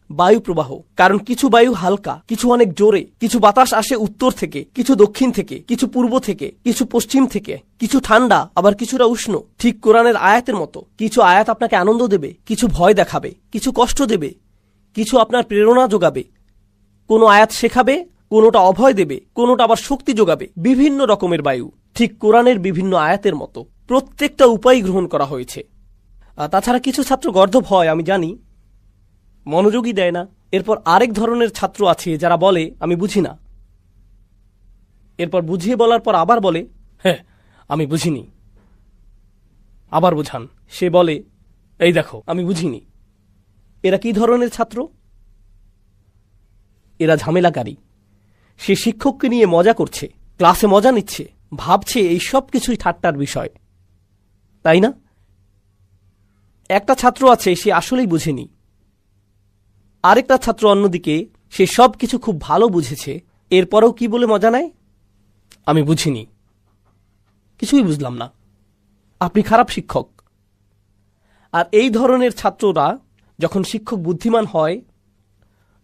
বায়ু প্রবাহ। কারণ কিছু বায়ু হালকা, কিছু অনেক জোরে, কিছু বাতাস আসে উত্তর থেকে, কিছু দক্ষিণ থেকে, কিছু পূর্ব থেকে, কিছু পশ্চিম থেকে, কিছু ঠান্ডা আবার কিছুটা উষ্ণ। ঠিক কোরআনের আয়াতের মতো, কিছু আয়াত আপনাকে আনন্দ দেবে, কিছু ভয় দেখাবে, কিছু কষ্ট দেবে, কিছু আপনার প্রেরণা যোগাবে, কোনো আয়াত শেখাবে, কোনোটা অভয় দেবে, কোনোটা আবার শক্তি যোগাবে। বিভিন্ন রকমের বায়ু ঠিক কোরআনের বিভিন্ন আয়াতের মতো প্রত্যেকটা উপায় গ্রহণ করা হয়েছে। তাছাড়া কিছু ছাত্র গর্দভ হয়, আমি জানি, মনোযোগই দেয় না। এরপর আরেক ধরনের ছাত্র আছে যারা বলে আমি বুঝি না, এরপর বুঝিয়ে বলার পর আবার বলে হ্যাঁ আমি বুঝিনি, আবার বোঝান, সে বলে এই দেখো আমি বুঝিনি। এরা কি ধরনের ছাত্র? এরা ঝামেলাকারী। সে শিক্ষককে নিয়ে মজা করছে, ক্লাসে মজা নিচ্ছে, ভাবছে এই সব কিছুই ঠাট্টার বিষয়, তাই না? একটা ছাত্র আছে সে আসলেই বুঝেনি, আরেকটা ছাত্র অন্যদিকে সে সব কিছু খুব ভালো বুঝেছে, এরপরেও কি বলে মজা নেয়, আমি বুঝিনি, কিছুই বুঝলাম না, আপনি খারাপ শিক্ষক। আর এই ধরনের ছাত্ররা যখন শিক্ষক বুদ্ধিমান হয়,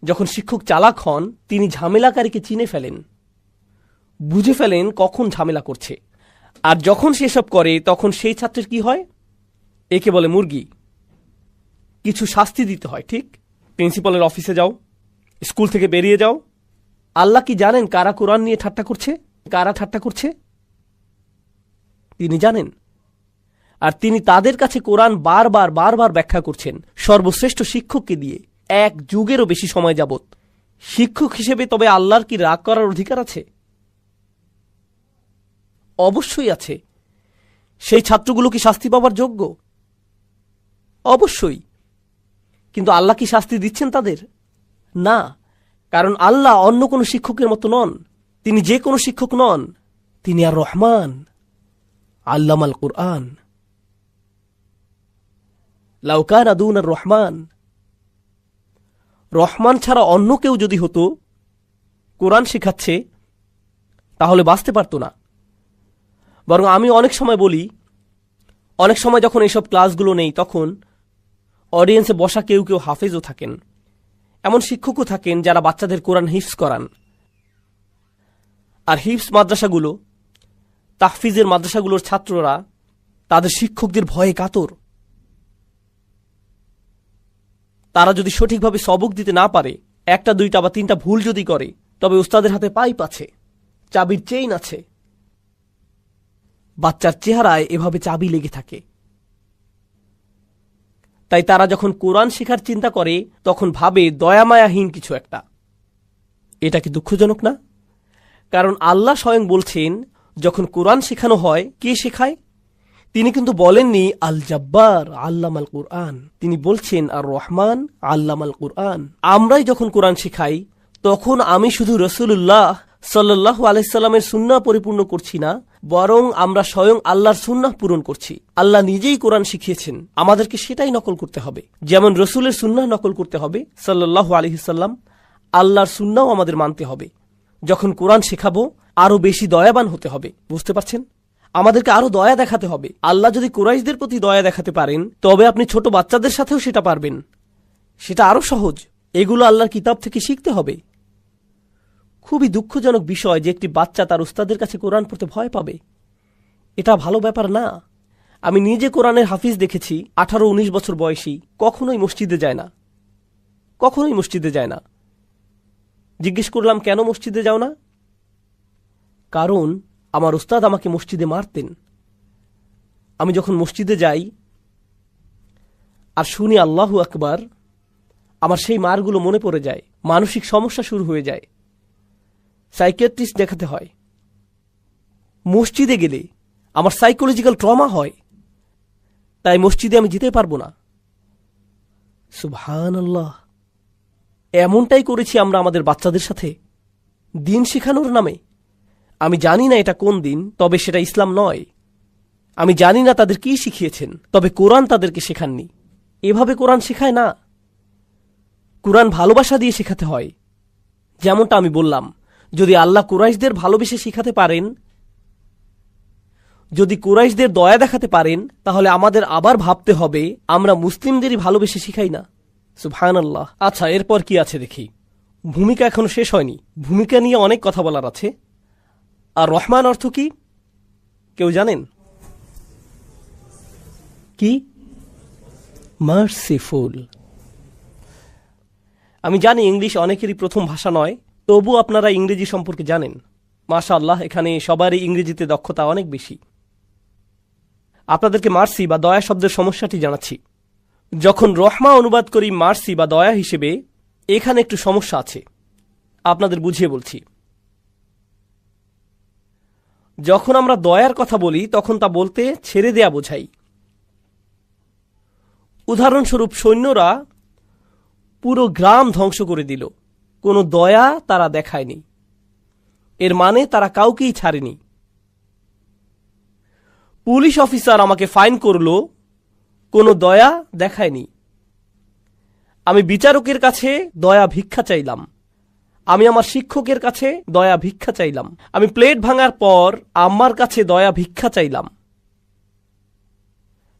যখন শিক্ষক চালাক হন, তিনি ঝামেলাকারীকে চিনে ফেলেন, বুঝে ফেলেন কখন ঝামেলা করছে। আর যখন সেসব করে তখন সেই ছাত্রের কি হয়, একে বলে মুরগি। কিছু শাস্তি দিতে হয়, ঠিক? প্রিন্সিপালের অফিসে যাও, স্কুল থেকে বেরিয়ে যাও। আল্লাহ কি জানেন কারা কোরআন নিয়ে ঠাট্টা করছে, কারা ঠাট্টা করছে? তিনি জানেন। আর তিনি তাদের কাছে কোরআন বারবার বারবার ব্যাখ্যা করছেন সর্বশ্রেষ্ঠ শিক্ষককে দিয়ে, 1 যুগেরও বেশি সময় যাবত। শিক্ষক হিসেবে তবে আল্লাহর কি রাগ করার অধিকার আছে? অবশ্যই আছে। সেই ছাত্রগুলো কি শাস্তি পাওয়ার যোগ্য? অবশ্যই। কিন্তু আল্লাহ কি শাস্তি দিচ্ছেন তাদের? না, কারণ আল্লাহ অন্য কোনো শিক্ষকের মতো নন, তিনি যে কোনো শিক্ষক নন, তিনি আর রহমান, আল্লামাল কুরআন। লাউ কানা দুনার রহমান, রহমান ছাড়া অন্য কেউ যদি হতো কোরআন শেখাচ্ছে, তাহলে বাঁচতে পারত না। বরং আমি অনেক সময় বলি, অনেক সময় যখন এইসব ক্লাসগুলো নেই তখন অডিয়েন্সে বসা কেউ কেউ হাফেজও থাকেন, এমন শিক্ষকও থাকেন যারা বাচ্চাদের কোরআন হিফজ করান। আর হিফজ মাদ্রাসাগুলো, তাহফিজের মাদ্রাসাগুলোর ছাত্ররা তাদের শিক্ষকদের ভয়ে কাতর। তারা যদি সঠিকভাবে সবক দিতে না পারে, 1, 2 বা 3টা ভুল যদি করে, তবে উস্তাদের হাতে পাইপ আছে, চাবির চেইন আছে। বাচ্চার চেহারায় এভাবে চাবি লেগে থাকে। তাই তারা যখন কোরআন শেখার চিন্তা করে তখন ভাবে দয়ামায়াহীন কিছু একটা। এটা কি দুঃখজনক না? কারণ আল্লাহ স্বয়ং বলছেন যখন কোরআন শেখানো হয়, কে শেখায়? তিনি কিন্তু বলেননি আল জব্বার আল্লামাল কুরআন, তিনি বলছেন আর রহমান আল্লামাল কুরআন। আমরাই যখন কোরআন শেখাই তখন আমি শুধু রাসূলুল্লাহ সাল্লাল্লাহু আলাইহি সাল্লামের সুন্নাহ পরিপূর্ণ করছি না, বরং আমরা স্বয়ং আল্লাহর সুন্নাহ পূরণ করছি। আল্লাহ নিজেই কোরআন শিখিয়েছেন, আমাদেরকে সেটাই নকল করতে হবে। যেমন রসুলের সুন্নাহ নকল করতে হবে সাল্লাল্লাহু আলাইহি সাল্লাম, আল্লাহর সুন্নাহও আমাদের মানতে হবে। যখন কোরআন শেখাবো আরো বেশি দয়াবান হতে হবে। বুঝতে পারছেন? আমাদেরকে আরো দয়া দেখাতে হবে। আল্লাহ যদি কুরাইশদের প্রতি দয়া দেখাতে পারেন, তবে আপনি ছোট বাচ্চাদের সাথেও সেটা পারবেন। সেটা আরো সহজ। এগুলো আল্লাহর কিতাব থেকে শিখতে হবে। খুবই দুঃখজনক বিষয় যে একটি বাচ্চা তার উস্তাদের কাছে কোরআন পড়তে ভয় পাবে। এটা ভালো ব্যাপার না। আমি নিজে কোরআনের হাফিজ দেখেছি, 18-19 বছর বয়সী, কখনোই মসজিদে যায় না, কখনোই মসজিদে যায় না। জিজ্ঞেস করলাম কেন মসজিদে যাও না? কারণ আমার উস্তাদ আমাকে মসজিদে মারতেন। আমি যখন মসজিদে যাই আর শুনি আল্লাহু আকবার, আমার সেই মারগুলো মনে পড়ে যায়, মানসিক সমস্যা শুরু হয়ে যায়, সাইকিয়াট্রিস্ট দেখাতে হয়। মসজিদে গেলে আমার সাইকোলজিক্যাল ট্রমা হয়, তাই মসজিদে আমি যেতে পারবো না। সুবহানাল্লাহ, এমনটাই করেছি আমরা আমাদের বাচ্চাদের সাথে। দিন শেখানোর নামে? আমি জানি না এটা কোন দিন, তবে সেটা ইসলাম নয়। আমি জানি না তাদের কি শিখিয়েছেন, তবে কোরআন তাদেরকে শেখাননি। এভাবে কোরআন শেখায় না। কোরআন ভালোবাসা দিয়ে শেখাতে হয়। যেমনটা আমি বললাম, যদি আল্লাহ কুরাইশদের ভালোবেসে শেখাতে পারেন, যদি কুরাইশদের দয়া দেখাতে পারেন, তাহলে আমাদের আবার ভাবতে হবে আমরা মুসলিমদেরই ভালোবেসে শিখাই না। সুবহানাল্লাহ। আচ্ছা, এরপর কি আছে দেখি। ভূমিকা এখনো শেষ হয়নি। ভূমিকা নিয়ে অনেক কথা বলার আছে। আর রহমান অর্থ কি কেউ জানেন? কি? মার্সিফুল। আমি জানি ইংলিশ অনেকেরই প্রথম ভাষা নয়, তবু আপনারা ইংরেজি সম্পর্কে জানেন। মাশাআল্লাহ, এখানে সবারই ইংরেজিতে দক্ষতা অনেক বেশি। আপনাদেরকে মার্সি বা দয়া শব্দের সমস্যাটি জানাচ্ছি। যখন রহমা অনুবাদ করি মার্সি বা দয়া হিসেবে, এখানে একটু সমস্যা আছে। আপনাদের বুঝিয়ে বলছি। যখন আমরা দয়ার কথা বলি তখন তা বলতে ছেড়ে দেয়া বোঝাই। উদাহরণস্বরূপ, সৈন্যরা পুরো গ্রাম ধ্বংস করে দিল, কোনো দয়া তারা দেখায়নি। এর মানে তারা কাউকেই ছাড়েনি। পুলিশ অফিসার আমাকে ফাইন করল, কোনো দয়া দেখায়নি। আমি বিচারকের কাছে দয়া ভিক্ষা চাইলাম। আমি আমার শিক্ষকের কাছে দয়া ভিক্ষা চাইলাম। আমি প্লেট ভাঙার পর আম্মার কাছে দয়া ভিক্ষা চাইলাম।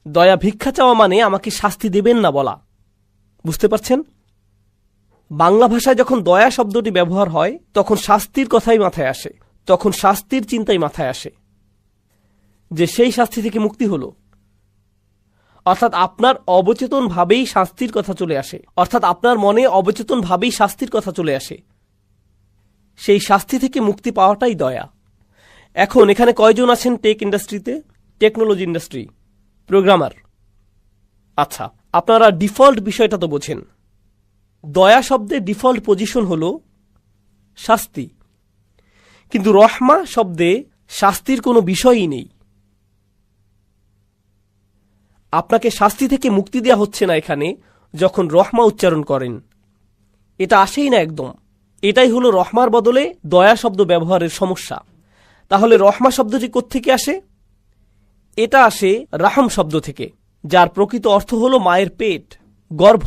দয়া ভিক্ষা চাওয়া মানে আমাকে শাস্তি দেবেন না বলা। বুঝতে পারছেন? বাংলা ভাষায় যখন দয়া শব্দটি ব্যবহার হয় তখন শাস্তির কথাই মাথায় আসে, তখন শাস্তির চিন্তাই মাথায় আসে, যে সেই শাস্তি থেকে মুক্তি হলো। অর্থাৎ আপনার অবচেতন ভাবেই শাস্তির কথা চলে আসে, অর্থাৎ আপনার মনে অবচেতন ভাবেই শাস্তির কথা চলে আসে। সেই শাস্তি থেকে মুক্তি পাওয়াটাই দয়া। এখন এখানে কয়জন আছেন টেক ইন্ডাস্ট্রিতে, টেকনোলজি ইন্ডাস্ট্রি, প্রোগ্রামার? আচ্ছা, আপনারা ডিফল্ট বিষয়টা তো বোঝেন। দয়া শব্দের ডিফল্ট পজিশন হল শাস্তি, কিন্তু রহমা শব্দে শাস্তির কোনো বিষয়ই নেই। আপনাকে শাস্তি থেকে মুক্তি দেওয়া হচ্ছে না এখানে যখন রহমা উচ্চারণ করেন। এটা আসেই না একদম। এটাই হলো রহমার বদলে দয়া শব্দ ব্যবহারের সমস্যা। তাহলে রহমা শব্দটি কোত্থেকে আসে? এটা আসে রাহম শব্দ থেকে, যার প্রকৃত অর্থ হলো মায়ের পেট, গর্ভ।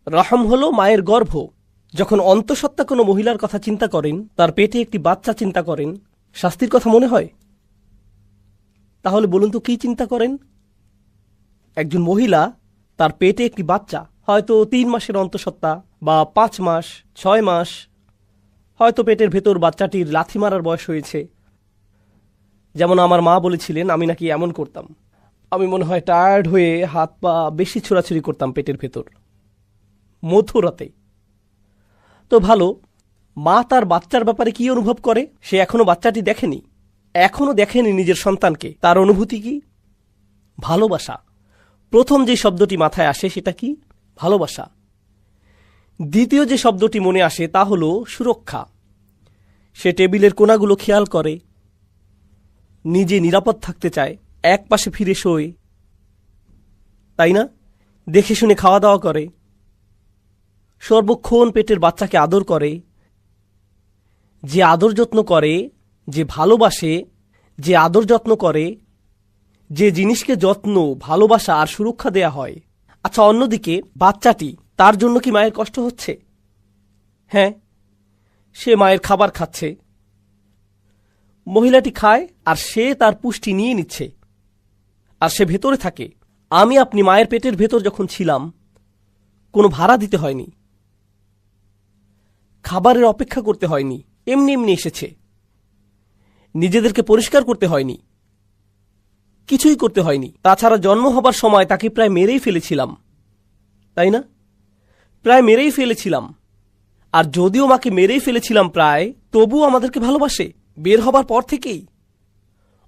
রহম হলো মায়ের গর্ভ। যখন অন্তঃসত্ত্বা কোনো মহিলার কথা চিন্তা করেন, তার পেটে একটি বাচ্চা চিন্তা করেন, শাস্তির কথা মনে হয়? তাহলে বলুন তো কি চিন্তা করেন? একজন মহিলা, তার পেটে একটি বাচ্চা, হয়তো 3 মাসের অন্তঃসত্ত্বা বা 5 মাস, 6 মাস, হয়তো পেটের ভেতর বাচ্চাটির লাথি মারার বয়স হয়েছে। যেমন আমার মা বলেছিলেন আমি নাকি এমন করতাম। আমি মনে হয় টায়ার্ড হয়ে হাত পা বেশি ছোড়াছুড়ি করতাম পেটের ভেতর মধ্যরাতে। তো ভালো, মা তার বাচ্চার ব্যাপারে কি অনুভব করে? সে এখনো বাচ্চাটি দেখেনি, এখনো দেখেনি নিজের সন্তানকে। তার অনুভূতি কি? ভালোবাসা। প্রথম যে শব্দটি মাথায় আসে সেটা কি? ভালোবাসা। দ্বিতীয় যে শব্দটি মনে আসে তা হল সুরক্ষা। সে টেবিলের কোণাগুলো খেয়াল করে, নিজে নিরাপদ থাকতে চায়, এক পাশে ফিরে শোয়, তাই না? দেখে শুনে খাওয়া দাওয়া করে, সর্বক্ষণ পেটের বাচ্চাকে আদর করে। যে আদর যত্ন করে, যে ভালোবাসে, যে আদর যত্ন করে, যে জিনিসকে যত্ন, ভালোবাসা আর সুরক্ষা দেয়া হয়। আচ্ছা, অন্যদিকে বাচ্চাটি, তার জন্য কি মায়ের কষ্ট হচ্ছে? হ্যাঁ, সে মায়ের খাবার খাচ্ছে, মহিলাটি খায় আর সে তার পুষ্টি নিয়ে নিচ্ছে, আর সে ভেতরে থাকে। আমি আপনি মায়ের পেটের ভেতর যখন ছিলাম, কোনো ভাড়া দিতে হয়নি, খাবারের অপেক্ষা করতে হয়নি, এমনি এমনি এসেছে। নিজেদেরকে পরিষ্কার করতে হয়নি, কিছুই করতে হয়নি। তাছাড়া জন্ম হবার সময় তাকে প্রায় মেরেই ফেলেছিলাম, তাই না? প্রায় মেরেই ফেলেছিলাম। আর যদিও মাকে মেরেই ফেলেছিলাম প্রায়, তবুও আমাদেরকে ভালোবাসে বের হবার পর থেকেই।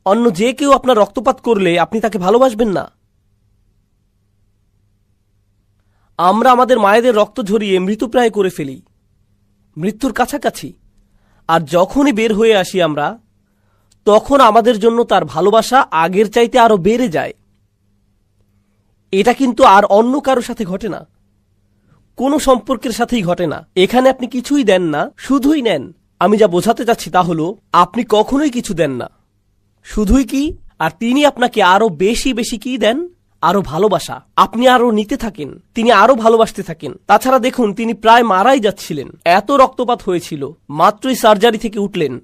অন্য যে কেউ আপনার রক্তপাত করলে আপনি তাকে ভালোবাসবেন না। আমরা আমাদের মায়েদের রক্ত ঝরিয়ে মৃতপ্রায় করে ফেলি, মৃত্যুর কাছাকাছি। আর যখনই বের হয়ে আসি আমরা, তখন আমাদের জন্য তার ভালোবাসা আগের চাইতে আরো বেড়ে যায়। এটা কিন্তু আর অন্য কারো সাথে ঘটে না। কোনো সম্পর্কের সাথেই ঘটে না। এখানে আপনি কিছুই দেন না, শুধুই নেন। আমি যা বোঝাতে চাচ্ছি তা হলো আপনি কখনোই কিছু দেন না, শুধুই কি, আর তিনি আপনাকে আরো বেশি বেশি কি দেন, আরো ভালোবাসা। আপনি আরো নিতে থাকেন, তিনি আরো ভালোবাসতে থাকেন। তাছাড়া দেখুন, তিনি প্রায় মারাই যাচ্ছিলেন, এত রক্তপাত হয়েছিল, মাত্রই সার্জারি থেকে উঠলেন,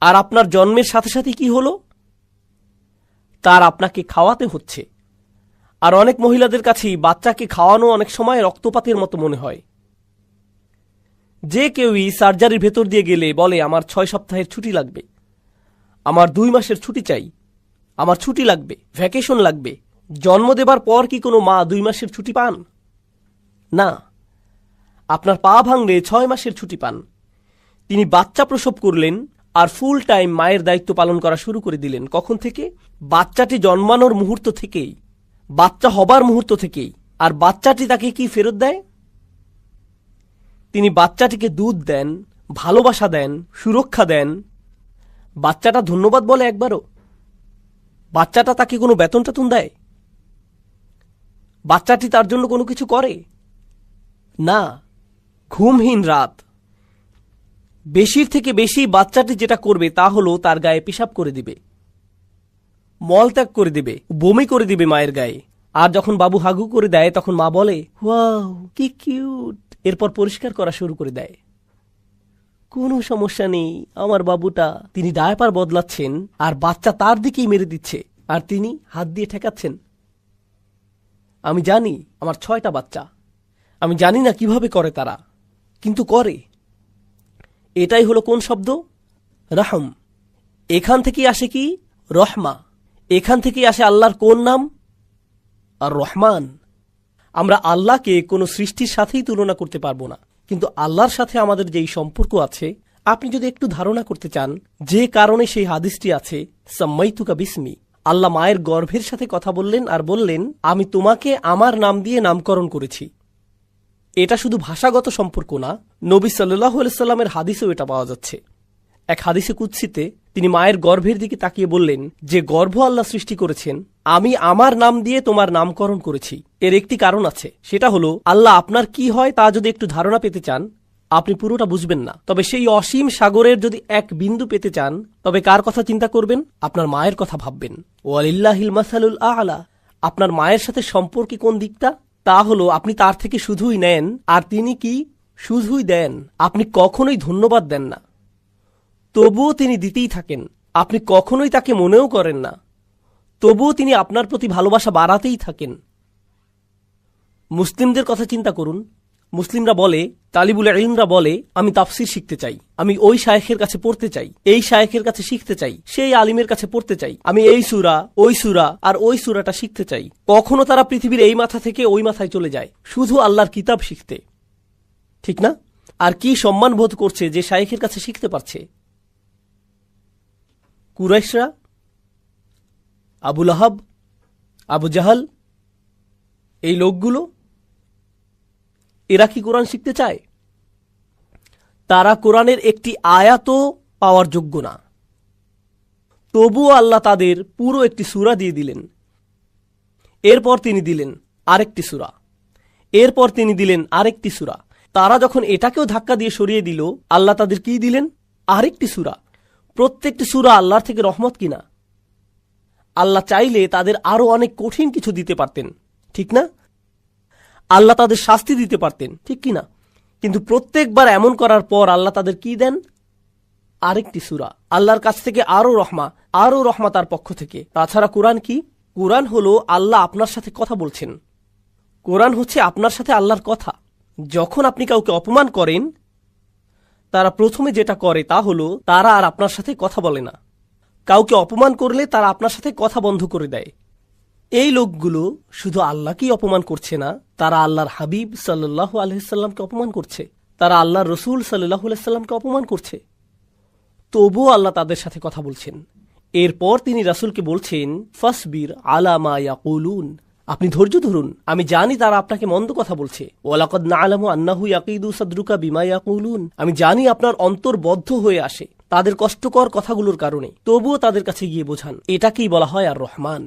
আর আপনার জন্মের সাথে সাথে কি হলো, তার আপনাকে খাওয়াতে হচ্ছে। আর অনেক মহিলাদের কাছেই বাচ্চাকে খাওয়ানো অনেক সময় রক্তপাতের মতো মনে হয়। যে কেউই সার্জারির ভেতর দিয়ে গেলে বলে আমার 6 সপ্তাহের ছুটি লাগবে, আমার 2 মাসের ছুটি চাই, আমার ছুটি লাগবে, ভ্যাকেশন লাগবে। জন্ম দেবার পর কি কোনো মা 2 মাসের ছুটি পান? না। আপনার পা ভাঙলে 6 মাসের ছুটি পান। তিনি বাচ্চা প্রসব করলেন আর ফুল টাইম মায়ের দায়িত্ব পালন করা শুরু করে দিলেন। কখন থেকে? বাচ্চাটি জন্মানোর মুহূর্ত থেকেই, বাচ্চা হবার মুহূর্ত থেকেই। আর বাচ্চাটি তাকে কি ফেরত দেয়? তিনি বাচ্চাটিকে দুধ দেন, ভালোবাসা দেন, সুরক্ষা দেন। বাচ্চাটা ধন্যবাদ বলে একবারও? বাচ্চাটা তাকে কোনো বেতন টেতন দেয়? বাচ্চাটি তার জন্য কোনো কিছু করে না। ঘুমহীন রাত। বেশির থেকে বেশি বাচ্চাটি যেটা করবে তা হলো তার গায়ে পেশাব করে দিবে, মলত্যাগ করে দিবে, বমি করে দিবে মায়ের গায়ে। আর যখন বাবু হাগু করে দেয় তখন মা বলে ওয়াও কি কিউট, এরপর পরিষ্কার করা শুরু করে দেয়। কোনো সমস্যা নেই, আমার বাবুটা। তিনি ডায়াপার বদলাচ্ছেন আর বাচ্চা তার দিকেই মেরে দিচ্ছে, আর তিনি হাত দিয়ে ঠেকাচ্ছেন। আমি জানি আমার 6টা বাচ্চা, আমি জানি না কিভাবে করে তারা, কিন্তু করে। এটাই হলো কোন শব্দ? রহম। এখান থেকেই আসে কি? রহমা। এখান থেকেই আসে আল্লাহর কোন নাম? আর রহমান। আমরা আল্লাহকে কোনো সৃষ্টির সাথেই তুলনা করতে পারবো না, কিন্তু আল্লাহর সাথে আমাদের যেই সম্পর্ক আছে, আপনি যদি একটু ধারণা করতে চান, যে কারণে সেই হাদিসটি আছে সাম্মাইতুকা বিসমি, আল্লাহ মায়ের গর্ভের সাথে কথা বললেন আর বললেন আমি তোমাকে আমার নাম দিয়ে নামকরণ করেছি। এটা শুধু ভাষাগত সম্পর্ক না, নবী সাল্লাল্লাহু আলাইহি সাল্লামের হাদিসেও এটা পাওয়া যাচ্ছে। এক হাদিসে কুদসিতে তিনি মায়ের গর্ভের দিকে তাকিয়ে বললেন, যে গর্ভ আল্লাহ সৃষ্টি করেছেন আমি আমার নাম দিয়ে তোমার নামকরণ করেছি। এর একটি কারণ আছে, সেটা হলো আল্লাহ আপনার কি হয় তা যদি একটু ধারণা পেতে চান, আপনি পুরোটা বুঝবেন না, তবে সেই অসীম সাগরের যদি এক বিন্দু পেতে চান, তবে কার কথা চিন্তা করবেন? আপনার মায়ের কথা ভাববেন। ওয়ালিল্লাহিল মাসালুল আ'লা। আপনার মায়ের সাথে সম্পর্কে কোন দিকটা? তা হলো আপনি তার থেকে শুধুই নেন, আর তিনি কি? শুধুই দেন। আপনি কখনোই ধন্যবাদ দেন না, তবুও তিনি দিতেই থাকেন। আপনি কখনোই তাকে মনেও করেন না, তবুও তিনি আপনার প্রতি ভালোবাসা বাড়াতেই থাকেন। মুসলিমদের কথা চিন্তা করুন। মুসলিমরা বলে, তালিবুল ইলমরা বলে, আমি তাফসির শিখতে চাই, আমি ওই শায়েখের কাছে পড়তে চাই, এই শায়েখের কাছে শিখতে চাই, সেই আলিমের কাছে পড়তে চাই, আমি এই সূরা, ওই সূরা আর ওই সূরাটা শিখতে চাই। কখনো তারা পৃথিবীর এই মাথা থেকে ওই মাথায় চলে যায় শুধু আল্লাহর কিতাব শিখতে, ঠিক না? আর কি সম্মান বোধ করছে যে শায়েখের কাছে শিখতে পারছে। কুরাইশরা, আবু লাহাব, আবু জাহাল, এই লোকগুলো, এরা কি কোরআন শিখতে চায়? তারা কোরআনের একটি আয়াতও পাওয়ার যোগ্য না, তবুও আল্লাহ তাদের পুরো একটি সূরা দিয়ে দিলেন। এরপর তিনি দিলেন আরেকটি সূরা, এরপর তিনি দিলেন আরেকটি সূরা। তারা যখন এটাকেও ধাক্কা দিয়ে সরিয়ে দিল, আল্লাহ তাদের কি দিলেন? আরেকটি সূরা। প্রত্যেকটি সূরা আল্লাহর থেকে রহমত কিনা? আল্লাহ চাইলে তাদের আরো অনেক কঠিন কিছু দিতে পারতেন, ঠিক না? আল্লাহ তাদের শাস্তি দিতে পারতেন, ঠিক কিনা? কিন্তু প্রত্যেকবার এমন করার পর আল্লাহ তাদের কি দেন? আরেকটি সূরা। আল্লাহর কাছ থেকে আরো রহমা তার পক্ষ থেকে। তাছাড়া কোরআন কি? কোরআন হলো আল্লাহ আপনার সাথে কথা বলছেন। কোরআন হচ্ছে আপনার সাথে আল্লাহর কথা। যখন আপনি কাউকে অপমান করেন, তারা প্রথমে যেটা করে তা হলো তারা আর আপনার সাথে কথা বলে না। কাউকে অপমান করলে তারা আপনার সাথে কথা বন্ধ করে দেয়। এই লোকগুলো শুধু আল্লাহকেই অপমান করছে না, তারা আল্লাহর হাবিব সাল্লাল্লাহু আলাইহি সাল্লামকে অপমান করছে, তারা আল্লাহর রসুল সাল্লাল্লাহু আলাইহি সাল্লামকে অপমান করছে। তবুও আল্লাহ তাদের সাথে কথা বলছেন। এরপর তিনি রাসূলকে বলছেন, ফাসবির আলা মা ইয়াকুলুন, আপনি ধৈর্য ধরুন, আমি জানি তারা আপনাকে মন্দ কথা বলছে। ওয়ালাকাদ না'লামু আন্নাহু ইয়াকিদু সাদরুকা বিমা ইয়াকুলুন, আমি জানি আপনার অন্তর বদ্ধ হয়ে আসে তাদের কষ্টকর কথাগুলোর কারণে। তবুও তাদের কাছে গিয়ে বোঝান। এটাকেই বলা হয় আর রহমান।